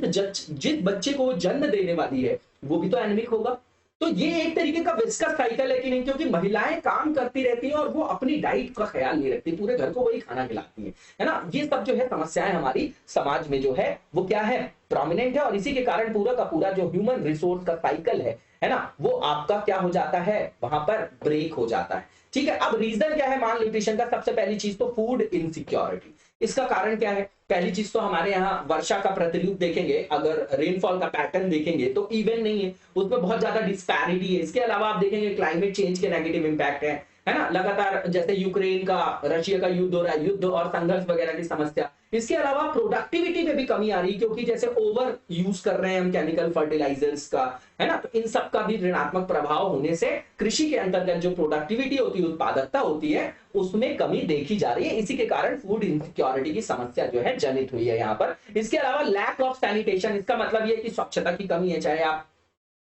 बच्चे को जन्म देने वाली है वो भी तो एनीमिक होगा। तो ये एक तरीके का विस्कस साइकिल है कि नहीं, क्योंकि महिलाएं काम करती रहती हैं और वो अपनी डाइट का ख्याल नहीं रखती, पूरे घर को वही खाना खिलाती हैं, है ना। ये सब जो है समस्याएं हमारी समाज में जो है वो क्या है, प्रोमिनेंट है। और इसी के कारण पूरा का पूरा जो ह्यूमन रिसोर्स का साइकिल है ना, वो आपका क्या हो जाता है, वहां पर ब्रेक हो जाता है, ठीक है। अब रीजन क्या है माल न्यूट्रिशन का? सबसे पहली चीज तो फूड इनसिक्योरिटी। इसका कारण क्या है? पहली चीज तो हमारे यहाँ वर्षा का प्रतिरूप देखेंगे, अगर रेनफॉल का पैटर्न देखेंगे तो इवन नहीं है, उसमें बहुत ज्यादा डिस्पैरिटी है। इसके अलावा आप देखेंगे क्लाइमेट चेंज के नेगेटिव इंपैक्ट है ना, लगातार जैसे यूक्रेन का रशिया का युद्ध हो रहा है, युद्ध और संघर्ष वगैरह की समस्या। इसके अलावा प्रोडक्टिविटी में भी कमी आ रही है क्योंकि जैसे ओवर यूज कर रहे हैं हम केमिकल फर्टिलाइजर्स का, है ना, तो इन सब का भी ऋणात्मक प्रभाव होने से कृषि के अंतर्गत जो प्रोडक्टिविटी होती है, उत्पादकता होती है, उसमें कमी देखी जा रही है। इसी के कारण फूड इनसिक्योरिटी की समस्या जो है जनित हुई है यहाँ पर। इसके अलावा लैक ऑफ सैनिटेशन, इसका मतलब ये कि स्वच्छता की कमी है, चाहे आप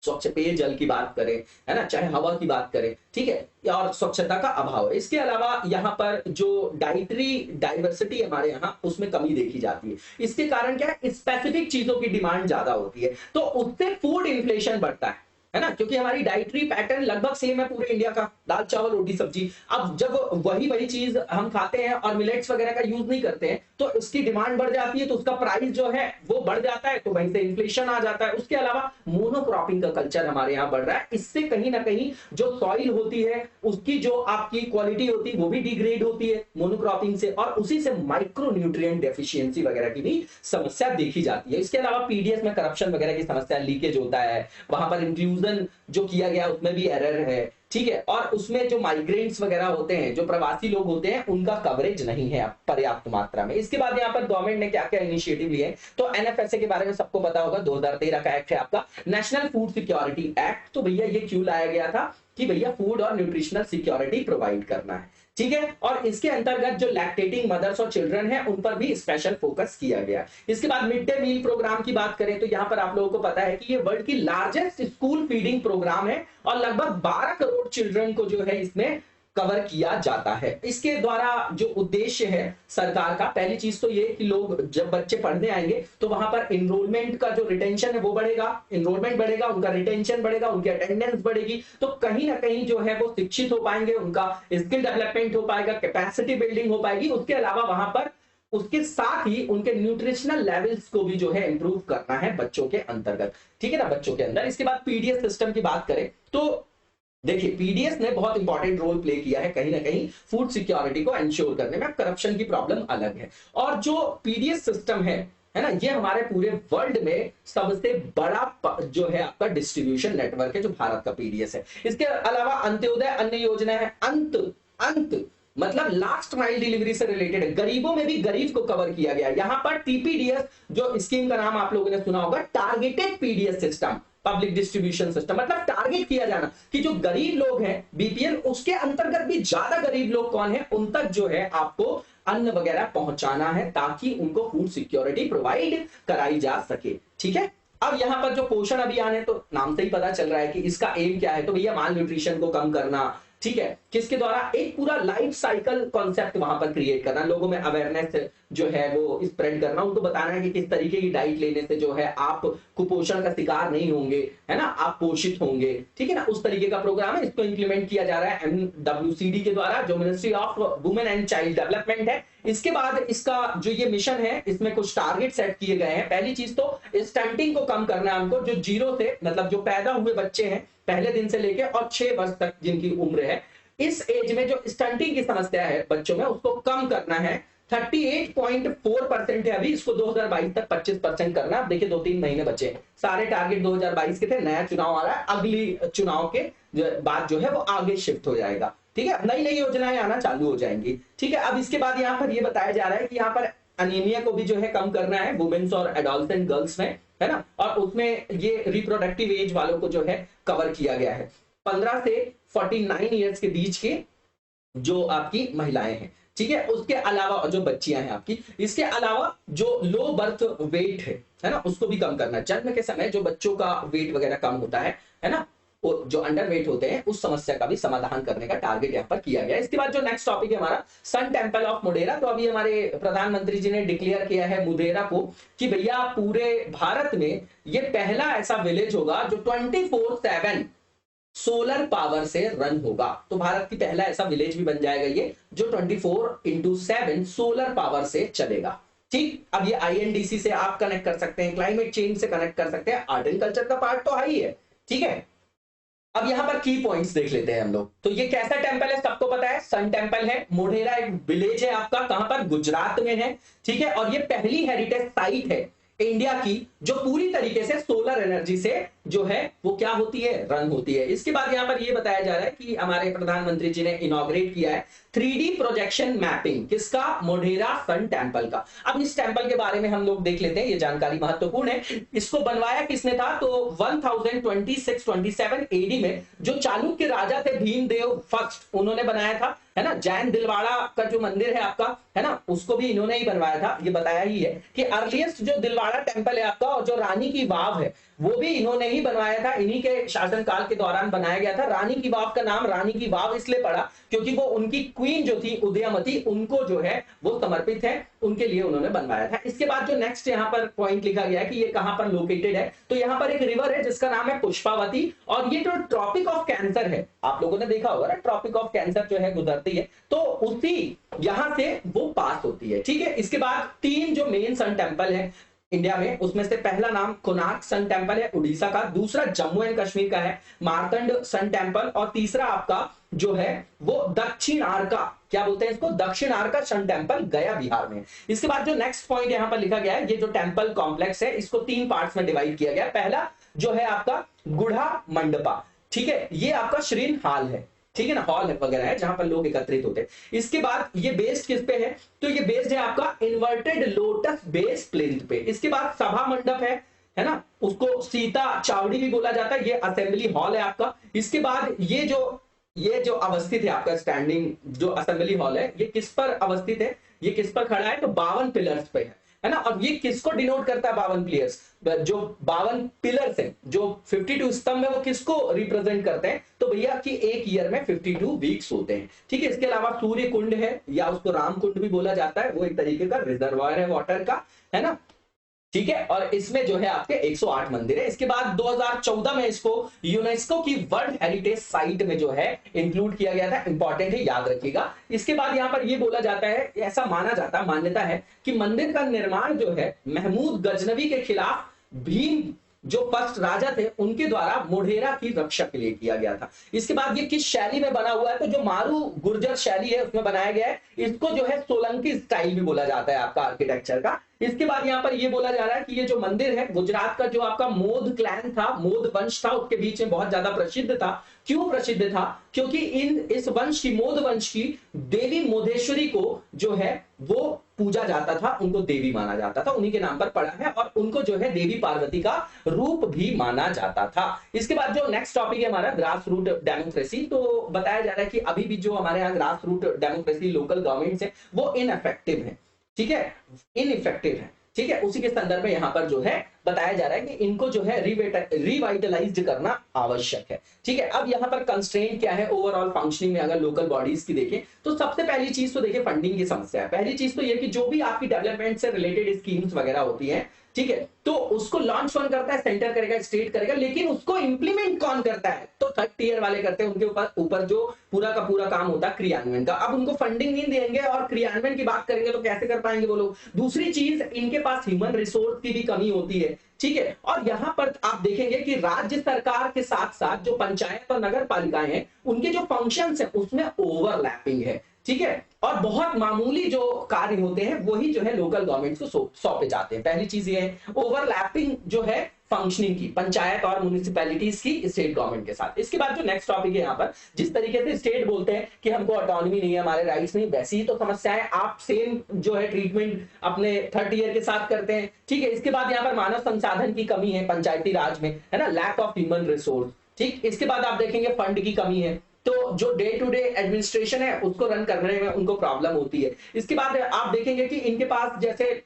स्वच्छ पेयजल की बात करें, है ना, चाहे हवा की बात करें, ठीक है, और स्वच्छता का अभाव है। इसके अलावा यहाँ पर जो डाइटरी डाइवर्सिटी हमारे यहाँ उसमें कमी देखी जाती है। इसके कारण क्या है, स्पेसिफिक चीजों की डिमांड ज्यादा होती है, तो उससे फूड इन्फ्लेशन बढ़ता है ना, क्योंकि हमारी डाइटरी पैटर्न लगभग सेम है पूरे इंडिया का, दाल चावल रोटी सब्जी। अब जब वही चीज हम खाते हैं और मिलेट्स वगैरह का यूज नहीं करते हैं तो इसकी डिमांड बढ़ जाती है, तो उसका प्राइस जो है वो बढ़ जाता है, तो वहीं से इन्फ्लेशन आ जाता है। उसके अलावा मोनोक्रॉपिंग का कल्चर हमारे यहाँ बढ़ रहा है, इससे कहीं ना कहीं जो सॉइल होती है उसकी जो आपकी क्वालिटी होती है वो भी डिग्रेड होती है मोनोक्रॉपिंग से, और उसी से माइक्रो न्यूट्रिएंट डेफिशिएंसी वगैरह की भी समस्या देखी जाती है। इसके अलावा पीडीएस में करप्शन वगैरह की समस्या, लीकेज होता है, वहां पर इंक्लूजन जो किया गया उसमें भी एरर है, ठीक है, और उसमें जो माइग्रेंट्स वगैरह होते हैं, जो प्रवासी लोग होते हैं, उनका कवरेज नहीं है पर्याप्त मात्रा में। इसके बाद यहाँ पर गवर्नमेंट ने क्या क्या इनिशिएटिव लिए, तो एनएफएसए के बारे में सबको पता होगा, 2013 का एक्ट है आपका, नेशनल फूड सिक्योरिटी एक्ट। तो भैया ये क्यों लाया गया था कि भैया फूड और न्यूट्रिशनल सिक्योरिटी प्रोवाइड करना है, ठीक है, और इसके अंतर्गत जो लैक्टेटिंग मदर्स और चिल्ड्रन हैं उन पर भी स्पेशल फोकस किया गया। इसके बाद मिड डे मील प्रोग्राम की बात करें तो यहाँ पर आप लोगों को पता है कि ये वर्ल्ड की लार्जेस्ट स्कूल फीडिंग प्रोग्राम है और लगभग 12 करोड़ चिल्ड्रन को जो है इसमें कवर किया जाता है। इसके द्वारा जो उद्देश्य है सरकार का, पहली चीज तो ये कि लोग जब बच्चे पढ़ने आएंगे तो वहां पर इनरोलमेंट का जो रिटेंशन है वो बढ़ेगा, इनरोलमेंट बढ़ेगा, उनका रिटेंशन बढ़ेगा, उनकी अटेंडेंस बढ़ेगी, तो कहीं ना कहीं जो है वो शिक्षित हो पाएंगे, उनका स्किल डेवलपमेंट हो पाएगा, कैपेसिटी बिल्डिंग हो पाएगी। उसके अलावा वहां पर उसके साथ ही उनके न्यूट्रिशनल लेवल्स को भी जो है इंप्रूव करना है बच्चों के अंतर्गत, ठीक है ना, बच्चों के अंदर। इसके बाद पीडीएस सिस्टम की बात करें तो देखिए पीडीएस ने बहुत इंपॉर्टेंट रोल प्ले किया है कहीं ना कहीं फूड सिक्योरिटी को एंश्योर करने में। करप्शन की प्रॉब्लम अलग है, और जो पीडीएस सिस्टम है ना, ये हमारे पूरे वर्ल्ड में सबसे बड़ा जो है आपका डिस्ट्रीब्यूशन नेटवर्क है जो भारत का पीडीएस है। इसके अलावा अंत्योदय अन्न योजना है। अंत अंत मतलब लास्ट माइल डिलीवरी से रिलेटेड है, गरीबों में भी गरीब को कवर किया गया। यहां पर टीपीडीएस जो स्कीम का नाम आप लोगों ने सुना होगा, targeted PDS system, public distribution system, मतलब टारगेट किया जाना कि जो गरीब लोग हैं बीपीएल, उसके अंतर्गत भी ज्यादा गरीब लोग कौन है, उन तक जो है आपको अन्न वगैरह पहुंचाना है ताकि उनको फूड सिक्योरिटी प्रोवाइड कराई जा सके, ठीक है। अब यहां पर जो पोषण अभियान है, तो नाम से ही पता चल रहा है कि इसका एम क्या है, तो भैया माल न्यूट्रिशन को कम करना, ठीक है, किसके द्वारा, एक पूरा लाइफ साइकिल कॉन्सेप्ट वहां पर क्रिएट करना, लोगों में अवेयरनेस जो है वो स्प्रेड करना, उनको बताना है कि किस तरीके की डाइट लेने से जो है आप कुपोषण का शिकार नहीं होंगे, है ना, आप पोषित होंगे, ठीक है ना, उस तरीके का प्रोग्राम है। इसको इंप्लीमेंट किया जा रहा है MWCD के द्वारा, जो ministry of women and child development है। इसके बाद इसका जो ये मिशन है, इसमें कुछ टारगेट सेट किए गए हैं। पहली चीज तो स्टंटिंग को कम करना है हमको, जो जीरो से मतलब जो पैदा हुए बच्चे हैं पहले दिन से लेके और 6 वर्ष तक जिनकी उम्र है, इस एज में जो स्टंटिंग की समस्या है बच्चों में, उसको कम करना है। 38.4% है अभी, इसको 2022 तक 25% करना। अब देखिए 2-3 महीने बचे हैं, सारे टारगेट 2022 के थे, नया चुनाव आ रहा है, अगली चुनाव के बाद जो है वो आगे शिफ्ट हो जाएगा, ठीक है, नई नई योजनाएं आना चालू हो जाएंगी, ठीक है। अब इसके बाद यहाँ पर ये बताया जा रहा है कि यहाँ पर अनीमिया को भी जो है कम करना है वुमेन्स और एडोलसेंट गर्ल्स में, है ना, और उसमें ये रिप्रोडक्टिव एज वालों को जो है कवर किया गया है, 15 से 49 ईयर्स के बीच के जो आपकी महिलाएं हैं, ठीक है। उसके अलावा जो बच्चियां हैं आपकी, इसके अलावा जो लो बर्थ वेट है ना, उसको भी कम करना है। जन्म के समय जो बच्चों का वेट वगैरह कम होता है ना, जो अंडर वेट होते हैं, उस समस्या का भी समाधान करने का टारगेट यहाँ पर किया गया है। इसके बाद जो नेक्स्ट टॉपिक है हमारा सन टेम्पल ऑफ मोढेरा। तो अभी हमारे प्रधानमंत्री जी ने डिक्लेयर किया है मोढेरा को कि भैया पूरे भारत में ये पहला ऐसा विलेज होगा जो 24/7 सोलर पावर से रन होगा। तो भारत की पहला ऐसा विलेज भी बन जाएगा ये, जो 24/7 सोलर पावर से चलेगा, ठीक। अब ये INDC से आप कनेक्ट कर सकते हैं, क्लाइमेट चेंज से कनेक्ट कर सकते हैं, आर्ट एंड कल्चर का पार्ट तो हाई है, ठीक है। अब यहां पर की पॉइंट्स देख लेते हैं हम लोग। तो ये कैसा टेंपल है, सबको पता है, सन टेंपल है। मोढेरा एक विलेज है आपका, कहां पर, गुजरात में है, ठीक है। और ये पहली हेरिटेज साइट है इंडिया की जो पूरी तरीके से सोलर एनर्जी से जो है वो क्या होती है, रन होती है। इसके बाद यहां पर ये बताया जा रहा है कि हमारे प्रधानमंत्री जी ने इनॉग्रेट किया है 3D प्रोजेक्शन मैपिंग, किसका, मोढेरा सन टेंपल का। अब इस टेंपल के बारे में हम लोग देख लेते हैं, ये जानकारी महत्वपूर्ण है। इसको बनवाया किसने था, तो 1026-27 AD में जो चालुक्य राजा थे भीमदेव फर्स्ट, उन्होंने बनाया था, है ना। जैन दिलवाड़ा का जो मंदिर है आपका, है ना, उसको भी इन्होंने ही बनवाया था। ये बताया ही है कि अर्लीस्ट जो दिलवाड़ा टेंपल है आपका, और जो रानी की वाव है, वो भी इन्होंने ही बनवाया था, इन्हीं के शासनकाल के दौरान बनाया गया था। रानी की वाव का नाम रानी की वाव इसलिए पड़ा क्योंकि वो उनकी क्वीन जो थी उदयमती, उनको जो है वो समर्पित है, उनके लिए उन्होंने बनवाया था। इसके बाद जो नेक्स्ट यहाँ पर पॉइंट लिखा गया है कि ये कहां पर लोकेटेड है, तो यहाँ पर एक रिवर है जिसका नाम है पुष्पावती, और ये जो ट्रॉपिक ऑफ कैंसर है, आप लोगों ने देखा होगा ना, ट्रॉपिक ऑफ कैंसर जो है गुजरती है, तो उसी यहां से वो पास होती है, ठीक है। इसके बाद 3 जो मेन सन टेंपल है इंडिया में, उसमें से पहला नाम कोणार्क सन टेंपल है उड़ीसा का, दूसरा जम्मू एंड कश्मीर का है मार्तंड सन टेंपल, और तीसरा आपका जो है वो दक्षिणार्का, क्या बोलते हैं इसको, दक्षिणार्का सन टेंपल गया बिहार में। इसके बाद जो नेक्स्ट पॉइंट यहां पर लिखा गया है, ये जो टेंपल कॉम्प्लेक्स है इसको 3 पार्ट्स में डिवाइड किया गया है। पहला जो है आपका गुढ़ा मंडपा, ठीक है, ये आपका श्रीन हॉल है, ठीक है ना, हॉल वगैरह है जहां पर लोग एकत्रित होते हैं। इसके बाद ये बेस्ड किस पे है, तो ये बेस्ड है आपका इन्वर्टेड लोटस बेस प्लिंथ पे। इसके बाद सभा मंडप है ना, उसको सीता चावड़ी भी बोला जाता है, ये असेंबली हॉल है आपका। इसके बाद ये जो अवस्थित है आपका स्टैंडिंग जो असेंबली हॉल है, ये किस पर अवस्थित है, ये किस पर खड़ा है, तो 52 पिलर्स पे है। है ना। और ये किसको डिनोट करता है 52 प्लेयर्स, जो 52 पिलर्स हैं, जो 52 स्तंभ है, वो किसको रिप्रेजेंट करते हैं, तो भैया कि एक ईयर में 52 वीक्स होते हैं, ठीक है। इसके अलावा सूर्य कुंड है, या उसको राम कुंड भी बोला जाता है, वो एक तरीके का रिजर्वायर है वाटर का, है ना, ठीक है। और इसमें जो है आपके 108 मंदिर है। इसके बाद 2014 में इसको यूनेस्को की वर्ल्ड हेरिटेज साइट में जो है इंक्लूड किया गया था, इंपॉर्टेंट है, याद रखिएगा। इसके बाद यहां पर ये बोला जाता है, ऐसा माना जाता है, मान्यता है कि मंदिर का निर्माण जो है महमूद गजनवी के खिलाफ भीम जो फर्स्ट राजा थे उनके द्वारा मोढेरा की रक्षा के लिए किया गया था। इसके बाद ये किस शैली में बना हुआ है, तो जो मारू गुर्जर शैली है उसमें बनाया गया है। इसको जो है सोलंकी स्टाइल भी बोला जाता है आपका आर्किटेक्चर का। इसके बाद यहाँ पर ये बोला जा रहा है कि ये जो मंदिर है गुजरात का जो आपका मोद क्लैन था, मोद वंश था, उसके बीच में बहुत ज्यादा प्रसिद्ध था। क्यों प्रसिद्ध था, क्योंकि इस वंश की, मोद वंश की देवी मोधेश्वरी को जो है वो पूजा जाता था, उनको देवी माना जाता था, उन्हीं के नाम पर पड़ा है। और उनको जो है देवी पार्वती का रूप भी माना जाता था। इसके बाद जो नेक्स्ट टॉपिक है हमारा ग्रास रूट डेमोक्रेसी, तो बताया जा रहा है कि अभी भी जो हमारे यहाँ grass root democracy local governments है वो इनइफेक्टिव है, ठीक है, इनइफेक्टिव है, ठीक है। उसी के संदर्भ में यहां पर जो है बताया जा रहा है कि इनको जो है रिवाइटलाइज करना आवश्यक है, ठीक है। अब यहां पर कंस्ट्रेंट क्या है ओवरऑल फंक्शनिंग में, अगर लोकल बॉडीज की देखें तो सबसे पहली चीज तो देखिए फंडिंग की समस्या है। पहली चीज तो ये कि जो भी आपकी डेवलपमेंट से रिलेटेड स्कीम्स वगैरह होती है, ठीक है, तो उसको लॉन्च कौन करता है, सेंटर करेगा, स्टेट करेगा, लेकिन उसको इंप्लीमेंट कौन करता है, तो थर्ड टीयर वाले करते हैं। उनके ऊपर जो पूरा का पूरा काम होता है क्रियान्वयन का। अब उनको फंडिंग नहीं देंगे और क्रियान्वयन की बात करेंगे तो कैसे कर पाएंगे वो लोग। दूसरी चीज, इनके पास ह्यूमन रिसोर्स की भी कमी होती है, ठीक है। और यहां पर आप देखेंगे कि राज्य सरकार के साथ साथ जो पंचायत और नगर पालिकाएं हैं उनके जो फंक्शंस हैं उसमें ओवरलैपिंग है, ठीक है। और बहुत मामूली जो कार्य होते हैं वही जो है लोकल गवर्नमेंट को सौंपे जाते हैं। पहली चीज ये है ओवरलैपिंग जो है फंक्शनिंग की पंचायत और म्युनिसिपैलिटीज की स्टेट गवर्नमेंट के साथ। इसके बाद जो नेक्स्ट टॉपिक है यहाँ पर, जिस तरीके से स्टेट बोलते हैं कि हमको ऑटोनॉमी नहीं है, हमारे राइट्स नहीं, वैसी ही तो समस्याएं आप सेम जो है ट्रीटमेंट अपने थर्ड ईयर के साथ करते हैं, ठीक है। इसके बाद यहाँ पर मानव संसाधन की कमी है पंचायती राज में, है ना, लैक ऑफ ह्यूमन रिसोर्स, ठीक। इसके बाद आप देखेंगे फंड की कमी है, तो जो डे टू डे एडमिनिस्ट्रेशन है उसको रन करने में उनको प्रॉब्लम होती है। इसके बाद आप देखेंगे कि इनके पास जैसे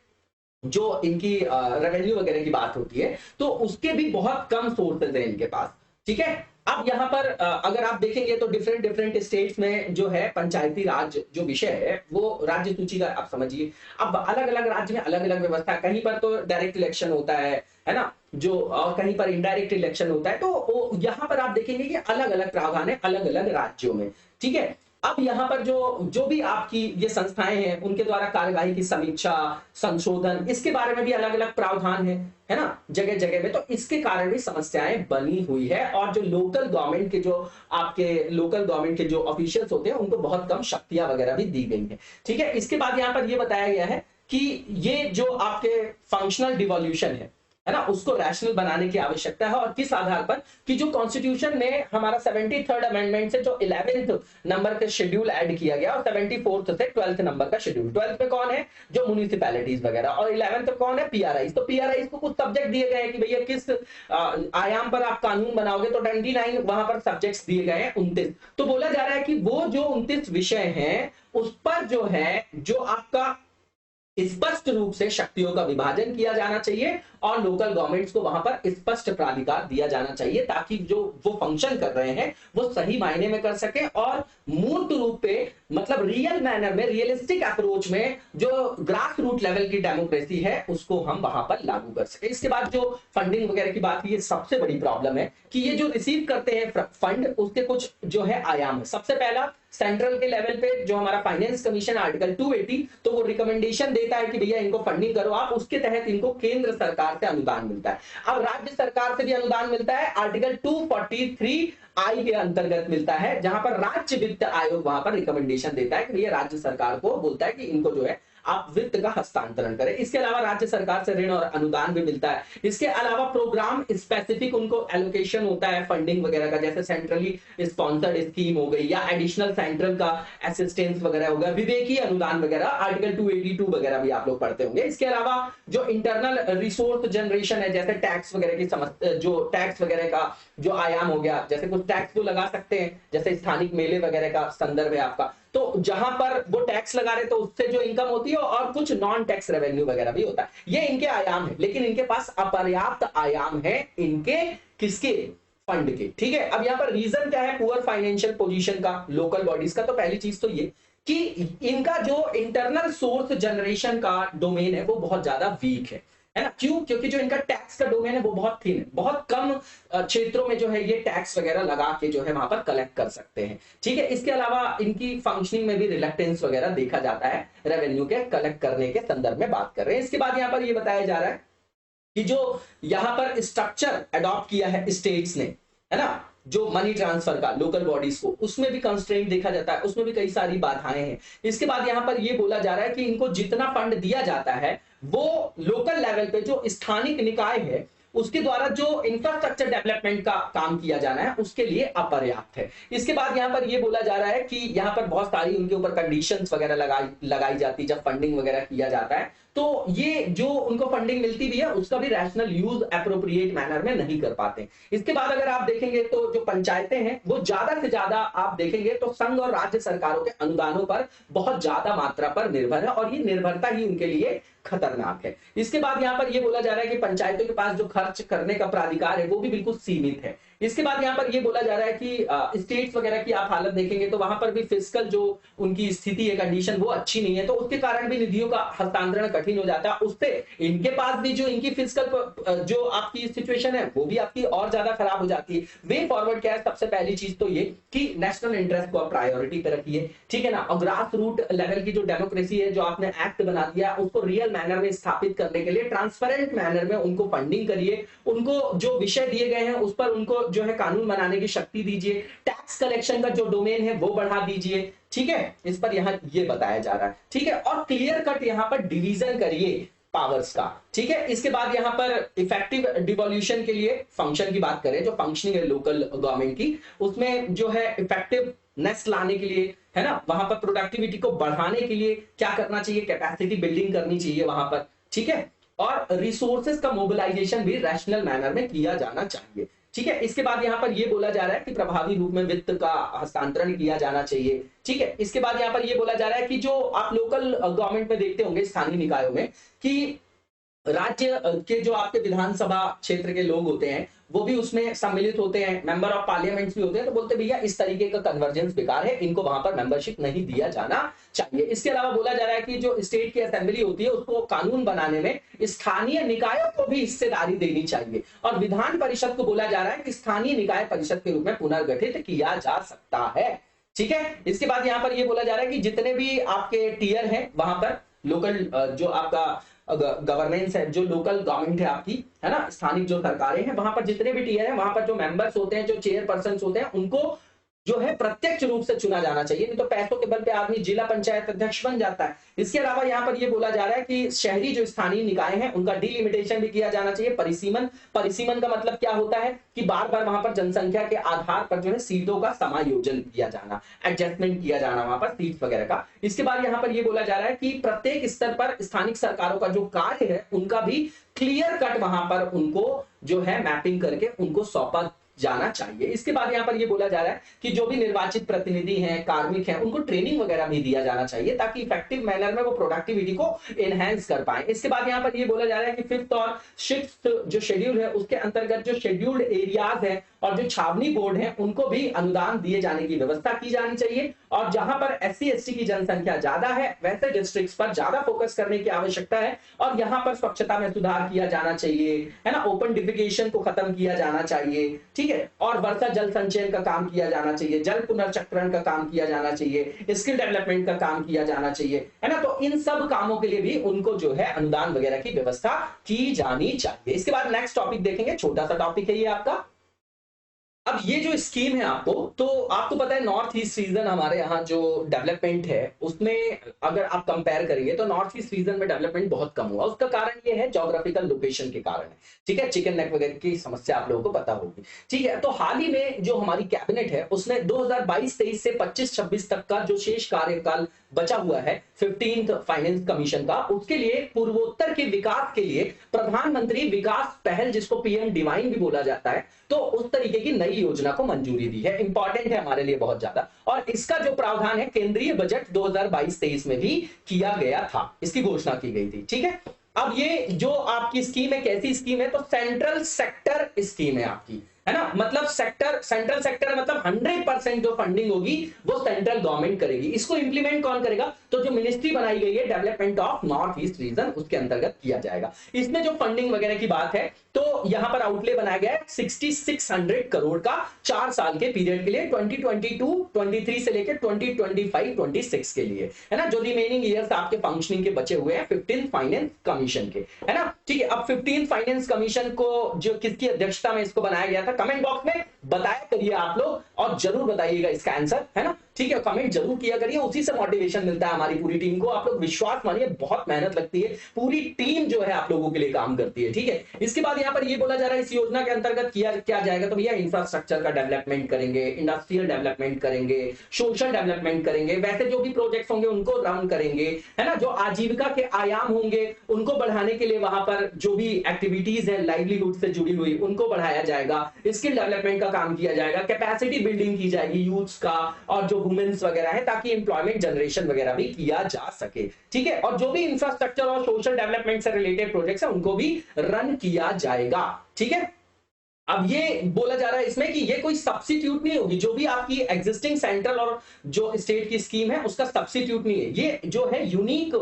जो इनकी रेवेन्यू वगैरह की बात होती है तो उसके भी बहुत कम सोर्सेज है इनके पास, ठीक है। अब यहाँ पर अगर आप देखेंगे तो डिफरेंट डिफरेंट स्टेट्स में जो है पंचायती राज जो विषय है वो राज्य सूची का आप समझिए। अब अलग अलग राज्य में अलग अलग व्यवस्था है, कहीं पर तो डायरेक्ट इलेक्शन होता है ना, जो कहीं पर इनडायरेक्ट इलेक्शन होता है। तो यहाँ पर आप देखेंगे कि अलग अलग प्रावधान है अलग अलग राज्यों में, ठीक है। अब यहाँ पर जो भी आपकी ये संस्थाएं हैं उनके द्वारा कार्यवाही की समीक्षा संशोधन इसके बारे में भी अलग अलग प्रावधान है ना, जगह जगह में। तो इसके कारण भी समस्याएं बनी हुई है और जो लोकल गवर्नमेंट के जो आपके लोकल गवर्नमेंट के जो ऑफिशियल्स होते हैं उनको बहुत कम शक्तियां वगैरह भी दी गई है, ठीक है। इसके बाद यहाँ पर ये बताया गया है कि ये जो आपके फंक्शनल डिवोल्यूशन है ना, उसको रैशनल बनाने की आवश्यकता है। और किस आधार पर कि जो कॉन्स्टिट्यूशन ने हमारा 73rd अमेंडमेंट से जो 11th नंबर का शेड्यूल ऐड किया गया और 74th से 12th नंबर का शेड्यूल, 12th में कौन है, जो म्युनिसिपैलिटीज वगैरह, और 11th में कौन है, पीआरआईज। तो पीआरआईज को कुछ सब्जेक्ट दिए गए हैं कि भैया किस आयाम पर आप कानून बनाओगे, तो 29 वहां पर सब्जेक्ट्स दिए गए हैं, 29। तो बोला जा रहा है कि वो जो 29 विषय हैं उस पर जो है जो आपका स्पष्ट रूप से शक्तियों का विभाजन किया जाना चाहिए और लोकल गवर्नमेंट्स को वहां पर स्पष्ट प्राधिकार दिया जाना चाहिए ताकि जो वो फंक्शन कर रहे हैं वो सही मायने में कर सके और मूर्त रूप पे मतलब रियल मैनर में रियलिस्टिक अप्रोच में जो ग्रास रूट लेवल की डेमोक्रेसी है उसको हम वहां पर लागू कर सके। इसके बाद जो फंडिंग वगैरह की बात की, ये सबसे बड़ी प्रॉब्लम है कि ये जो रिसीव करते हैं फंड उसके कुछ जो है आयाम है। सबसे पहला सेंट्रल के लेवल पे जो हमारा फाइनेंस कमीशन आर्टिकल 280 तो वो रिकमेंडेशन देता है कि भैया इनको फंडिंग करो आप, उसके तहत इनको केंद्र सरकार से अनुदान मिलता है। अब राज्य सरकार से भी अनुदान मिलता है, आर्टिकल 243 आई के अंतर्गत मिलता है, जहां पर राज्य वित्त आयोग वहां पर रिकमेंडेशन देता है कि भैया राज्य सरकार को बोलता है कि इनको जो है आप वित्त का हस्तांतरण करें। इसके अलावा राज्य सरकार से ऋण और अनुदान भी मिलता है। इसके अलावा प्रोग्राम स्पेसिफिक उनको एलोकेशन होता है फंडिंग वगैरह का, जैसे सेंट्रली स्पॉन्सर्ड स्कीम हो गई या एडिशनल सेंट्रल का असिस्टेंस वगैरह हो गया, विवेकी अनुदान वगैरह, आर्टिकल 282 वगैरह भी आप लोग पढ़ते होंगे। इसके अलावा जो इंटरनल रिसोर्स जनरेशन है, जैसे टैक्स वगैरह की जो टैक्स वगैरह का जो आयाम हो गया, जैसे कुछ टैक्स तो लगा सकते हैं, जैसे स्थानिक मेले वगैरह का संदर्भ है आपका, तो जहां पर वो टैक्स लगा रहे तो उससे जो इनकम होती है, और कुछ नॉन टैक्स रेवेन्यू वगैरह भी होता है। ये इनके आयाम है, लेकिन इनके पास अपर्याप्त आयाम है इनके किसके, फंड के। ठीक है, अब यहां पर रीजन क्या है पुअर फाइनेंशियल पोजीशन का लोकल बॉडीज का? तो पहली चीज तो ये कि इनका जो इंटरनल सोर्स जनरेशन का डोमेन है वो बहुत ज्यादा वीक है ना? क्यों? क्योंकि जो इनका टैक्स का डोमेन है वो बहुत थिन है, बहुत कम क्षेत्रों में जो है ये टैक्स वगैरह लगा के जो है वहां पर कलेक्ट कर सकते हैं। ठीक है, इसके अलावा इनकी फंक्शनिंग में भी रिलेक्टेंस वगैरह देखा जाता है रेवेन्यू के कलेक्ट करने के संदर्भ में बात कर रहे हैं। इसके बाद यहाँ पर ये बताया जा रहा है कि जो यहां पर स्ट्रक्चर अडॉप्ट किया है स्टेट्स ने, है ना, जो मनी ट्रांसफर का लोकल बॉडीज को, उसमें भी कंस्ट्रेंट देखा जाता है, उसमें भी कई सारी बाधाएं हैं। इसके बाद यहां पर यह बोला जा रहा है कि इनको जितना फंड दिया जाता है वो लोकल लेवल पे जो स्थानिक निकाय है उसके द्वारा जो इंफ्रास्ट्रक्चर डेवलपमेंट का काम किया जाना है उसके लिए अपर्याप्त है। इसके बाद यहां पर यह बोला जा रहा है कि यहां पर बहुत सारी उनके ऊपर कंडीशंस वगैरह लगाई जाती है जब फंडिंग वगैरह किया जाता है, तो ये जो उनको फंडिंग मिलती भी है उसका भी रैशनल यूज एप्रोप्रिएट मैनर में नहीं कर पाते। इसके बाद अगर आप देखेंगे तो जो पंचायतें हैं वो ज्यादा से ज्यादा आप देखेंगे तो संघ और राज्य सरकारों के अनुदानों पर बहुत ज्यादा मात्रा पर निर्भर है, और ये निर्भरता ही उनके लिए खतरनाक है। इसके बाद यहां पर यह बोला जा रहा है कि पंचायतों के पास जो खर्च करने का प्राधिकार है वो भी बिल्कुल सीमित है। इसके बाद यहां पर यह बोला जा रहा है कि स्टेट्स वगैरह की आप हालत देखेंगे तो वहां पर भी फिस्कल जो उनकी स्थिति है, कंडीशन वो अच्छी नहीं है, तो उसके कारण भी निधियों का हस्तांतरण कठिन हो जाता है। उससे इनके पास भी जो इनकी फिस्कल जो आपकी सिचुएशन है वो भी आपकी और ज्यादा खराब हो जाती है। वे फॉरवर्ड क्या है? सबसे पहली चीज तो ये कि नेशनल इंटरेस्ट को आप प्रायोरिटी पे रखिए, ठीक है ना, और ग्रास रूट लेवल की जो डेमोक्रेसी है, जो आपने एक्ट बना दिया उसको रियल मैनर में स्थापित करने के लिए ट्रांसपेरेंट मैनर में उनको फंडिंग करिए, उनको जो विषय दिए गए हैं उस पर उनको जो है कानून बनाने की शक्ति दीजिए, टैक्स कलेक्शन का जो डोमेन है वो बढ़ा दीजिए। ठीक है, इस पर यहां ये बताया जा रहा है। ठीक है, और क्लियर कट यहां पर डिवीजन करिए पावर्स का। ठीक है, इसके बाद यहां पर इफेक्टिव डिवोल्यूशन के लिए फंक्शन की बात करें, जो फंक्शनिंग है लोकल गवर्नमेंट की, उसमें जो है इफेक्टिवनेस लाने के लिए, है ना, वहां पर प्रोडक्टिविटी को बढ़ाने के लिए क्या करना चाहिए? कैपेसिटी बिल्डिंग करनी चाहिए वहां पर। ठीक है, और रिसोर्सेज का मोबिलाइजेशन भी रैशनल मैनर में किया जाना चाहिए। ठीक है, इसके बाद यहां पर यह बोला जा रहा है कि प्रभावी रूप में वित्त का हस्तांतरण किया जाना चाहिए। ठीक है, इसके बाद यहां पर यह बोला जा रहा है कि जो आप लोकल गवर्नमेंट में देखते होंगे स्थानीय निकायों में कि राज्य के जो आपके विधानसभा क्षेत्र के लोग होते हैं वो भी उसमें सम्मिलित होते हैं, मेंबर ऑफ पार्लियामेंट्स भी होते हैं, तो बोलते भैया इस तरीके का कन्वर्जेंस बेकार है, इनको वहां पर मेंबरशिप नहीं दिया जाना चाहिए। इसके अलावा बोला जा रहा है कि जो स्टेट की असेंबली होती है उसको कानून बनाने में स्थानीय निकायों को भी हिस्सेदारी देनी चाहिए, और विधान परिषद को बोला जा रहा है कि स्थानीय निकाय परिषद के रूप में पुनर्गठित किया जा सकता है। ठीक है, इसके बाद यहां पर यह बोला जा रहा है कि जितने भी आपके टीयर हैं वहां पर लोकल जो आपका गवर्नेंस है, जो लोकल गवर्नमेंट है आपकी, है ना, स्थानिक जो सरकारें हैं, वहां पर जितने भी टीयर हैं वहां पर जो मेंबर्स होते हैं, जो चेयरपर्सन होते हैं, उनको जो है प्रत्यक्ष रूप से चुना जाना चाहिए, नहीं तो पैसों के बल पे आदमी जिला पंचायत अध्यक्ष बन जाता है। इसके अलावा यहाँ पर यह बोला जा रहा है कि शहरी जो स्थानीय निकाय हैं उनका डिलिमिटेशन भी किया जाना चाहिए। परिसीमन का मतलब क्या होता है कि बार बार वहां पर जनसंख्या के आधार पर जो है सीटों का समायोजन किया जाना, एडजस्टमेंट किया जाना वहां पर सीट वगैरह का। इसके बाद यहाँ पर यह बोला जा रहा है कि प्रत्येक स्तर पर स्थानिक सरकारों का जो कार्य है उनका भी क्लियर कट वहां पर उनको जो है मैपिंग करके उनको सौंपा जाना चाहिए। इसके बाद यहां पर यह बोला जा रहा है कि जो भी निर्वाचित प्रतिनिधि हैं, कार्मिक हैं, उनको ट्रेनिंग वगैरह भी दिया जाना चाहिए ताकि इफेक्टिव मैनर में वो प्रोडक्टिविटी को एनहांस कर पाए। इसके बाद यहां पर यह बोला जा रहा है कि फिफ्थ और सिक्स्थ जो शेड्यूल है उसके अंतर्गत जो शेड्यूल्ड एरियाज है और जो छावनी बोर्ड है उनको भी अनुदान दिए जाने की व्यवस्था की जानी चाहिए, और जहां पर SC ST की जनसंख्या ज्यादा है वैसे डिस्ट्रिक्ट्स पर ज्यादा फोकस करने की आवश्यकता है, और यहां पर स्वच्छता में सुधार किया जाना चाहिए, है ना, ओपन डिफिकेशन को खत्म किया जाना चाहिए। ठीक है, और वर्षा जल संचयन का काम किया जाना चाहिए, जल पुनर्चक्रण का काम किया जाना चाहिए, स्किल डेवलपमेंट का काम किया जाना चाहिए, है ना, तो इन सब कामों के लिए भी उनको जो है अनुदान वगैरह की व्यवस्था की जानी चाहिए। इसके बाद नेक्स्ट टॉपिक देखेंगे, छोटा सा टॉपिक है ये आपका। अब ये जो स्कीम है आपको पता है नॉर्थ ईस्ट रीजन हमारे यहाँ जो डेवलपमेंट है उसमें अगर आप कंपेयर करेंगे तो नॉर्थ ईस्ट रीजन में डेवलपमेंट बहुत कम हुआ। उसका कारण ये है ज्योग्राफिकल लोकेशन के कारण है। ठीक है, चिकन नेक वगैरह की समस्या आप लोगों को पता होगी। ठीक है, तो हाल ही में जो हमारी कैबिनेट है उसने 2022-23 से 25-26 तक का जो शेष कार्यकाल बचा हुआ है 15th फाइनेंस कमीशन का, उसके लिए पूर्वोत्तर के विकास के लिए प्रधानमंत्री विकास पहल, जिसको PM डिवाइन भी बोला जाता है, तो उस तरीके की नई नई योजना को मंजूरी दी है। इंपॉर्टेंट है हमारे लिए बहुत ज्यादा, और इसका जो प्रावधान है केंद्रीय बजट 2022-23 में भी किया गया था, इसकी घोषणा की गई थी। ठीक है, अब ये जो आपकी स्कीम है कैसी स्कीम है, तो सेंट्रल सेक्टर स्कीम है आपकी, है ना। मतलब सेंट्रल सेक्टर मतलब 100% जो फंडिंग होगी वो सेंट्रल गवर्नमेंट करेगी। इसको इंप्लीमेंट कौन करेगा, तो जो मिनिस्ट्री बनाई गई है development of north east region, उसके अंतर्गत किया जाएगा। इसमें जो फंडिंग वगैरह की बात है, तो यहां पर आउटले बनाया गया है 6600 करोड़ का 4 साल के पीरियड के लिए, 2022-23 से लेकर 2025-26 के लिए, है ना। जो रिमेनिंग ईयर्स आपके फंक्शनिंग के बचे हुए हैं 15th फाइनेंस कमीशन के, है ना। ठीक है, अब 15th फाइनेंस कमीशन को जो किसकी अध्यक्षता में इसको बनाया गया था, कमेंट बॉक्स में बताया करिए आप लोग, और जरूर बताइएगा इसका आंसर, है ना। ठीक है, कमेंट जरूर किया करिए, उसी से मोटिवेशन मिलता है हमारी पूरी टीम को। आप लोग विश्वास मानिए, बहुत मेहनत लगती है, पूरी टीम जो है आप लोगों के लिए काम करती है। ठीक है, इसके बाद यहाँ पर ये बोला जा रहा है इस योजना के अंतर्गत किया क्या जाएगा, तो भैया इंफ्रास्ट्रक्चर का डेवलपमेंट करेंगे, इंडस्ट्रियल डेवलपमेंट करेंगे, सोशल डेवलपमेंट करेंगे, वैसे जो भी प्रोजेक्ट्स होंगे उनको रन करेंगे, है ना। जो आजीविका के आयाम होंगे उनको बढ़ाने के लिए वहां पर जो भी एक्टिविटीज है लाइवलीहुड से जुड़ी हुई उनको बढ़ाया जाएगा, स्किल डेवलपमेंट का काम किया जाएगा, कैपेसिटी बिल्डिंग की जाएगी यूथ्स का और जो वुमेन्स वगैरह है, ताकि एम्प्लॉयमेंट जनरेशन वगैरह भी किया जा सके। ठीक है, और जो भी इंफ्रास्ट्रक्चर और सोशल डेवलपमेंट से रिलेटेड प्रोजेक्ट्स है उनको भी रन किया जाएगा। ठीक है, अब ये बोला जा रहा है इसमें कि ये कोई सब्स्टिट्यूट नहीं होगी, जो भी आपकी एग्जिस्टिंग सेंट्रल और जो स्टेट की स्कीम है उसका सब्स्टिट्यूट नहीं है, ये जो है यूनिक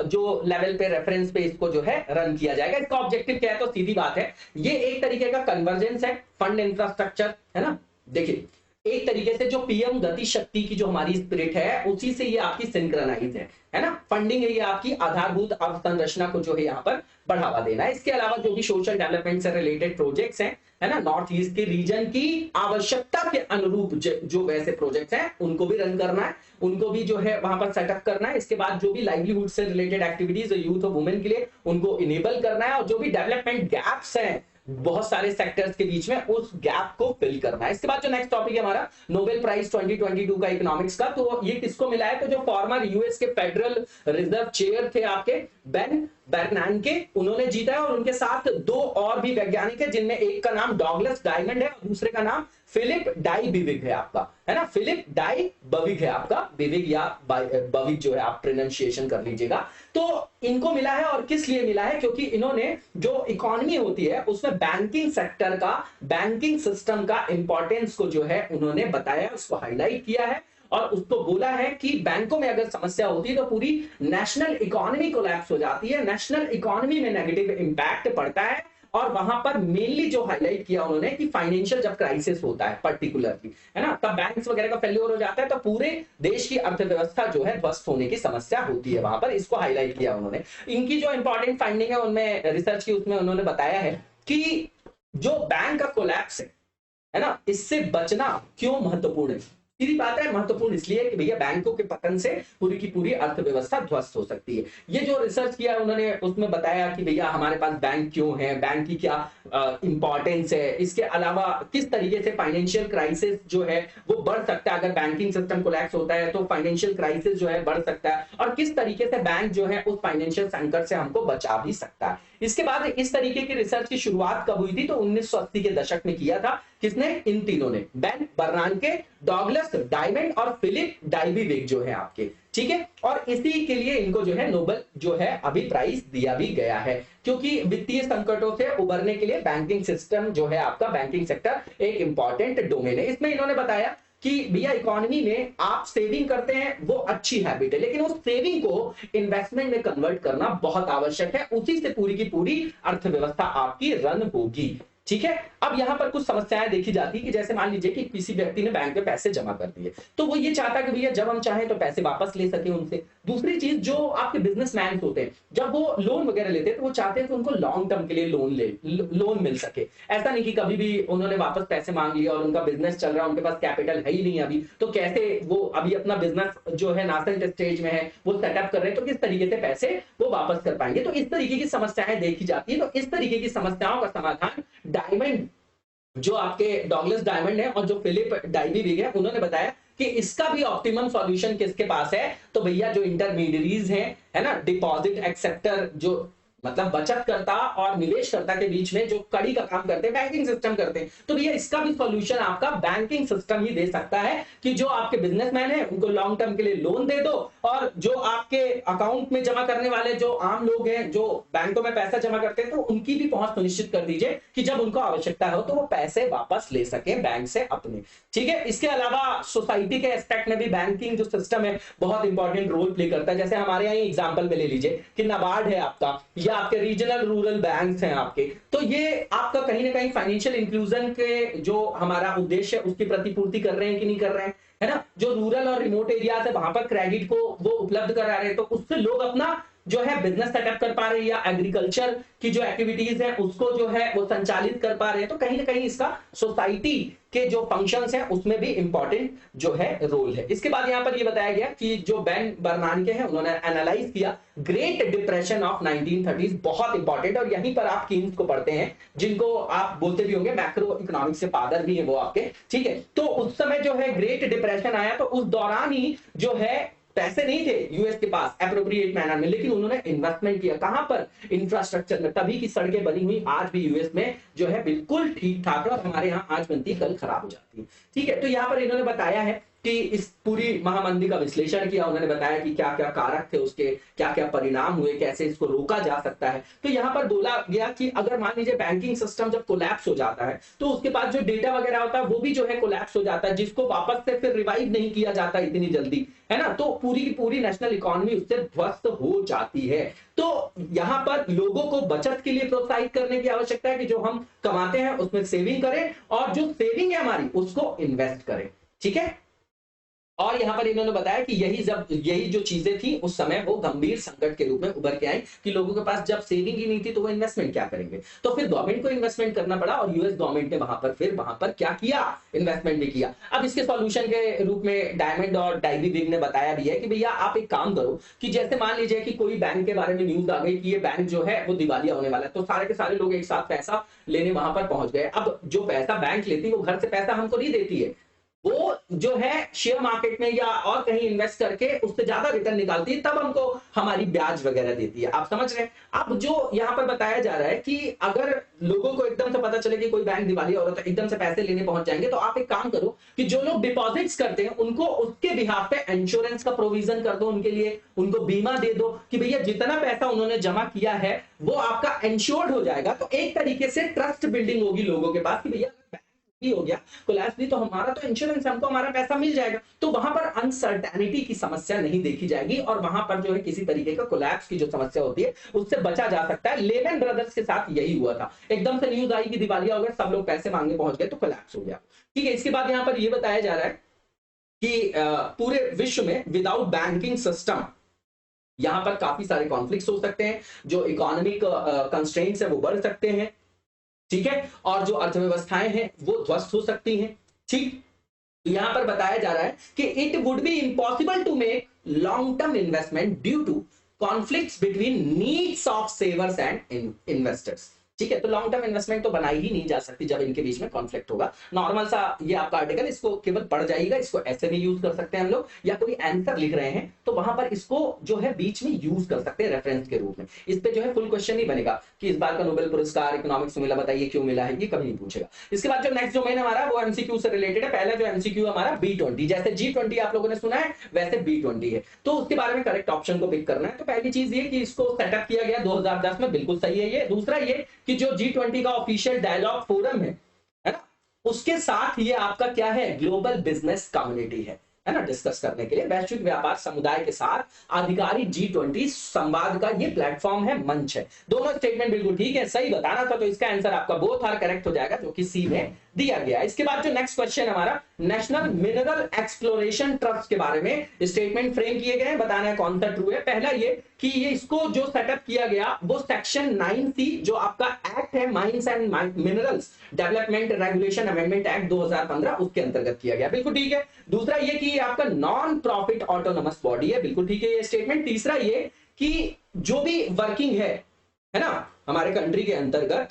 जो लेवल पे रेफरेंस पे इसको जो है रन किया जाएगा। इसका ऑब्जेक्टिव क्या है, तो सीधी बात है, ये एक तरीके का कन्वर्जेंस है फंड इंफ्रास्ट्रक्चर, है ना। देखिए, एक तरीके से जो पीएम गति शक्ति की जो हमारी स्पिरिट है उसी से ये आपकी सिंक्रोनाइज है ना। फंडिंग है ये आपकी आधारभूत अवसंरचना को जो है यहाँ पर बढ़ावा देना है। इसके अलावा जो भी सोशल डेवलपमेंट से रिलेटेड प्रोजेक्ट्स हैं, है ना, नॉर्थ ईस्ट के रीजन की आवश्यकता के अनुरूप जो वैसे प्रोजेक्ट्स हैं उनको भी रन करना है, उनको भी जो है वहां पर सेटअप करना है। इसके बाद जो भी लाइवलीहुड से रिलेटेड एक्टिविटीज यूथ और वुमेन के लिए उनको इनेबल करना है, और जो भी डेवलपमेंट गैप्स हैं बहुत सारे सेक्टर्स के बीच में उस गैप को फिल करना है। इसके बाद जो नेक्स्ट टॉपिक है हमारा नोबेल प्राइज 2022 का इकोनॉमिक्स का, तो ये किसको मिला है, तो जो फॉर्मर यूएस के फेडरल रिजर्व चेयर थे आपके बेन बर्नांके, उन्होंने जीता है, और उनके साथ 2 और भी वैज्ञानिक है, जिनमें एक का नाम डॉगलस डायमंड है और दूसरे का नाम फिलिप डाइबिविग है आपका, है ना। फिलिप डाइबिविग है आपका, बिविग या बविग जो है आप प्रोनाउंसिएशन कर लीजिएगा। तो इनको मिला है, और किस लिए मिला है, क्योंकि इन्होंने जो इकोनॉमी होती है उसमें बैंकिंग सेक्टर का, बैंकिंग सिस्टम का इंपॉर्टेंस को जो है उन्होंने बताया, उसको हाईलाइट किया है, और उसको बोला है कि बैंकों में अगर समस्या होती है तो पूरी नेशनल इकोनॉमी कोलैप्स हो जाती है, नेशनल इकोनॉमी में नेगेटिव इंपैक्ट पड़ता है। और वहां पर मेनली जो हाईलाइट किया उन्होंने कि फाइनेंशियल जब क्राइसिस होता है पर्टिकुलरली, है ना, तब बैंक्स वगैरह का फेल्योर हो जाता है, तो पूरे देश की अर्थव्यवस्था जो है ध्वस्त होने की समस्या होती है वहां पर, इसको हाईलाइट किया उन्होंने। इनकी जो इंपॉर्टेंट फाइंडिंग है उनमें रिसर्च की, उसमें उन्होंने बताया है कि जो बैंक का कोलैप्स है ना, इससे बचना क्यों महत्वपूर्ण है। सीधी बात है, महत्वपूर्ण इसलिए कि भैया बैंकों के पतन से पूरी की पूरी अर्थव्यवस्था ध्वस्त हो सकती है। ये जो रिसर्च किया उन्होंने उसमें बताया कि भैया हमारे पास बैंक क्यों है, बैंक की क्या इंपॉर्टेंस है, इसके अलावा किस तरीके से फाइनेंशियल क्राइसिस जो है वो बढ़ सकता है, अगर बैंकिंग सिस्टम कोलैप्स होता है तो फाइनेंशियल क्राइसिस जो है बढ़ सकता है, और किस तरीके से बैंक जो है उस फाइनेंशियल संकट से हमको बचा भी सकता है। इसके बाद इस तरीके की रिसर्च की शुरुआत कब हुई थी, तो 1980 के दशक में किया था। किसने, इन तीनों ने, बेन बर्नांके, डॉगलस डायमंड और फिलिप डाइबिविग जो है आपके। ठीक है, और इसी के लिए इनको जो है नोबेल जो है अभी प्राइज दिया भी गया है, क्योंकि वित्तीय संकटों से उबरने के लिए बैंकिंग सिस्टम जो है आपका, बैंकिंग सेक्टर एक इंपॉर्टेंट डोमेन है। इसमें इन्होंने बताया कि भैया इकोनॉमी में आप सेविंग करते हैं वो अच्छी हैबिट है, लेकिन उस सेविंग को इन्वेस्टमेंट में कन्वर्ट करना बहुत आवश्यक है, उसी से पूरी की पूरी अर्थव्यवस्था आपकी रन होगी। ठीक है, अब यहां पर कुछ समस्याएं देखी जाती है कि जैसे मान लीजिए कि किसी व्यक्ति ने बैंक में पैसे जमा कर दिए, तो वो ये चाहता है कि भैया जब हम चाहें तो पैसे वापस ले सके उनसे। दूसरी चीज, जो आपके बिजनेसमैन होते हैं जब वो लोन वगैरह लेते हैं तो वो चाहते हैं कि उनको लॉन्ग टर्म के लिए लोन मिल सके। ऐसा नहीं कि कभी भी उन्होंने वापस पैसे मांग लिया और उनका बिजनेस चल रहा है, उनके पास कैपिटल है ही नहीं अभी, तो कैसे वो अभी अपना बिजनेस जो है नासेंट स्टेज में है वो सेटअप कर रहे हैं, तो किस तरीके से पैसे वो वापस कर पाएंगे। तो इस तरीके की समस्याएं देखी जाती है। तो इस तरीके की समस्याओं का समाधान डायमंड, जो आपके डॉगलस डायमंड है और जो फिलिप डाइबिविग है, उन्होंने बताया कि इसका भी ऑप्टिमम सॉल्यूशन किसके पास है, तो भैया जो इंटरमीडियरीज हैं, है ना, डिपॉजिट एक्सेप्टर जो मतलब बचतकर्ता और निवेशकर्ता के बीच में जो कड़ी का काम करते हैं, बैंकिंग सिस्टम करते हैं। तो भैया इसका भी सॉल्यूशन आपका बैंकिंग सिस्टम ही दे सकता है कि जो आपके बिजनेसमैन है उनको लॉन्ग टर्म के लिए लोन दे दो, और जो आपके अकाउंट में जमा करने वाले जो आम लोग हैं जो बैंकों में पैसा जमा करते हैं, तो उनकी भी पहुंच सुनिश्चित कर दीजिए कि जब उनको आवश्यकता हो तो वो पैसे वापस ले सके बैंक से अपने। ठीक है, इसके अलावा सोसाइटी के एस्पेक्ट में भी बैंकिंग जो सिस्टम है बहुत इंपॉर्टेंट रोल प्ले करता है। जैसे हमारे यहाँ एग्जांपल में ले लीजिए कि नाबार्ड है आपका, या आपके रीजनल रूरल बैंक्स हैं आपके, तो ये आपका कहीं ना कहीं फाइनेंशियल इंक्लूजन के जो हमारा उद्देश्य है उसकी प्रतिपूर्ति कर रहे हैं कि नहीं कर रहे हैं, है ना। जो रूरल और रिमोट एरिया है वहां पर क्रेडिट को वो उपलब्ध करा रहे हैं, तो उससे लोग अपना जो है बिजनेस सेटअप कर पा रहे हैं, या एग्रीकल्चर की जो एक्टिविटीज है उसको जो है वो संचालित कर पा रहे हैं। तो कहीं ना कहीं इसका सोसाइटी के जो फंक्शंस हैं उसमें भी इंपॉर्टेंट जो है रोल है। इसके बाद यहां पर ये बताया गया कि जो बेन बर्नानके हैं उन्होंने एनालाइज किया ग्रेट डिप्रेशन ऑफ 1930s, बहुत इंपॉर्टेंट, और यहीं पर आप कीन्स को पढ़ते हैं जिनको आप बोलते भी होंगे मैक्रो इकोनॉमिक्स के फादर भी हैं वो आपके। ठीक है, तो उस समय जो है ग्रेट डिप्रेशन आया, तो उस दौरान ही जो है पैसे नहीं थे यूएस के पास एप्रोप्रिएट मैनर में, लेकिन उन्होंने इन्वेस्टमेंट किया कहां पर, इंफ्रास्ट्रक्चर में। तभी की सड़कें बनी हुई आज भी यूएस में जो है बिल्कुल ठीक ठाक है, और हमारे यहाँ आज बनती कल खराब हो जाती है। ठीक है, तो यहाँ पर इन्होंने बताया है कि इस पूरी महामंदी का विश्लेषण किया, उन्होंने बताया कि क्या क्या कारक थे उसके, क्या क्या परिणाम हुए, कैसे इसको रोका जा सकता है। तो यहाँ पर बोला गया कि अगर मान लीजिए बैंकिंग सिस्टम जब कोलैप्स हो जाता है तो उसके बाद जो डेटा वगैरह होता है वो भी जो है कोलैप्स हो जाता है, जिसको वापस से फिर रिवाइव नहीं किया जाता इतनी जल्दी, है ना। तो पूरी की पूरी नेशनल इकोनॉमी उससे ध्वस्त हो जाती है। तो यहां पर लोगों को बचत के लिए प्रोत्साहित करने की आवश्यकता है कि जो हम कमाते हैं उसमें सेविंग करें, और जो सेविंग है हमारी उसको इन्वेस्ट करें। ठीक है, और यहां पर इन्होंने बताया कि यही जो चीजें थी उस समय वो गंभीर संकट के रूप में उभर के आई कि लोगों के पास जब सेविंग ही नहीं थी तो वो इन्वेस्टमेंट क्या करेंगे। तो फिर गवर्नमेंट को इन्वेस्टमेंट करना पड़ा, और यूएस गवर्नमेंट ने वहां पर क्या किया, इन्वेस्टमेंट भी किया। अब इसके सॉल्यूशन के रूप में डायमंड और डाइवी बिग ने बताया भी है कि भैया आप एक काम करो कि जैसे मान लीजिए कि कोई बैंक के बारे में न्यूज आ गई कि ये बैंक जो है वो दिवालिया होने वाला है, तो सारे के सारे लोग एक साथ पैसा लेने वहां पर पहुंच गए। अब जो पैसा बैंक लेती है वो घर से पैसा हमको नहीं देती है, वो जो है शेयर मार्केट में या और कहीं इन्वेस्ट करके उससे ज्यादा रिटर्न निकालती है, तब हमको हमारी ब्याज वगैरह देती है। आप समझ रहे हैं। अब जो यहाँ पर बताया जा रहा है कि अगर लोगों को एकदम से पता चले कि कोई बैंक दिवालिया हो रहा है तो एकदम से पैसे लेने पहुंच जाएंगे, तो आप एक काम करो कि जो लोग डिपॉजिट्स करते हैं उनको उसके बिहाफ पे इंश्योरेंस का प्रोविजन कर दो, उनके लिए उनको बीमा दे दो कि भैया जितना पैसा उन्होंने जमा किया है वो आपका इंश्योर्ड हो जाएगा। तो एक तरीके से ट्रस्ट बिल्डिंग होगी लोगों के पास कि भैया भी हो गया कोलैप्स भी, तो हमारा तो इंश्योरेंस, हमको हमारा पैसा मिल जाएगा। तो वहां पर अनसर्टेनिटी की समस्या नहीं देखी जाएगी, और वहां पर जो है किसी तरीके का कोलैप्स की जो समस्या होती है उससे बचा जा सकता है। लेमन ब्रदर्स के साथ यही हुआ था, एकदम से न्यूज आई कि दिवालिया हो गया, सब लोग पैसे मांगने पहुंच गए तो कोलैप्स हो गया। ठीक है, इसके बाद यहाँ पर यह बताया जा रहा है कि पूरे विश्व में विदाउट बैंकिंग सिस्टम यहां पर काफी सारे कॉन्फ्लिक्ट्स हो सकते हैं, जो इकोनॉमिक कंस्ट्रेंट्स है वो बढ़ सकते हैं। ठीक है, और जो अर्थव्यवस्थाएं हैं वो ध्वस्त हो सकती हैं। ठीक, तो यहां पर बताया जा रहा है कि it would be impossible to make long term investment due to conflicts between needs of savers and investors. ठीक है, तो लॉन्ग टर्म इन्वेस्टमेंट तो बनाई ही नहीं जा सकती जब इनके बीच में कॉन्फ्लिक्ट होगा। नॉर्मल सा ये आपका आर्टिकल, इसको केवल पढ़ जाइएगा, इसको ऐसे भी यूज कर सकते हैं हम लोग, या कोई आंसर लिख रहे हैं तो वहां पर इसको जो है बीच में यूज कर सकते हैं रेफरेंस के रूप में। इस पे जो है फुल क्वेश्चन नहीं बनेगा कि इस बार का नोबेल पुरस्कार इकोनॉमिक्स में मिला, बताइए क्यों मिला है, ये कभी नहीं पूछेगा। इसके बाद जो नेक्स्ट डोमेन हमारा वो एमसीक्यू से रिलेटेड है। पहला जो एमसीक्यू हमारा B20, जैसे G20 आप लोगों ने सुना है वैसे B20 है, तो उसके बारे में करेक्ट ऑप्शन को पिक करना है। तो पहली चीज ये कि इसको सेटअप किया गया 2010 में, बिल्कुल सही है ये। दूसरा ये कि जो G20 ऑफिशियल डायलॉग फोरम है ना, उसके साथ ये आपका क्या है, ग्लोबल बिजनेस कम्युनिटी है ना, डिस्कस करने के लिए वैश्विक व्यापार समुदाय के साथ आधिकारिक G20 संवाद का ये प्लेटफॉर्म है, मंच है। दोनों स्टेटमेंट बिल्कुल ठीक है, सही बताना था, तो इसका आंसर आपका बोथ आर करेक्ट हो जाएगा, जो कि सी में दिया गया। इसके बाद जो नेक्स्ट क्वेश्चन हमारा नेशनल मिनरल एक्सप्लोरेशन ट्रस्ट के बारे में स्टेटमेंट फ्रेम किए गए हैं, बताना है कौन सा ट्रू है। पहला ये कि ये इसको जो सेटअप किया गया वो सेक्शन 9C जो आपका एक्ट है mines and minerals development regulation amendment act 2015 उसके अंतर्गत किया गया, बिल्कुल ठीक है। दूसरा ये कि आपका नॉन प्रॉफिट ऑटोनोमस बॉडी है, बिल्कुल ठीक है ये स्टेटमेंट। तीसरा ये कि जो भी वर्किंग है ना हमारे कंट्री के अंतर्गत,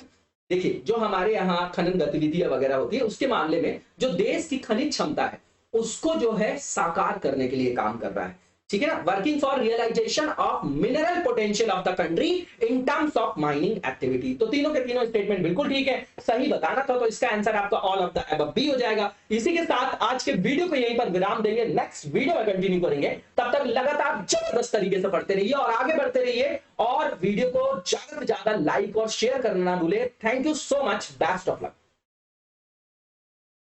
देखिए जो हमारे यहाँ खनन गतिविधियां वगैरह होती है उसके मामले में जो देश की खनिज क्षमता है उसको जो है साकार करने के लिए काम कर रहा है। ठीक है ना, working for realisation of mineral potential of the country in terms of mining activity. तो तीनों के तीनों स्टेटमेंट बिल्कुल ठीक है, सही बताना था, तो इसका आंसर आपका all of the above B हो जाएगा। इसी के साथ आज के वीडियो को यहीं पर विराम देंगे, नेक्स्ट वीडियो में कंटिन्यू करेंगे। तब तक लगातार जबरदस्त तरीके से पढ़ते रहिए और आगे बढ़ते रहिए, और वीडियो को ज्यादा से ज्यादा लाइक और शेयर करना ना भूले। Thank you so much, best of luck.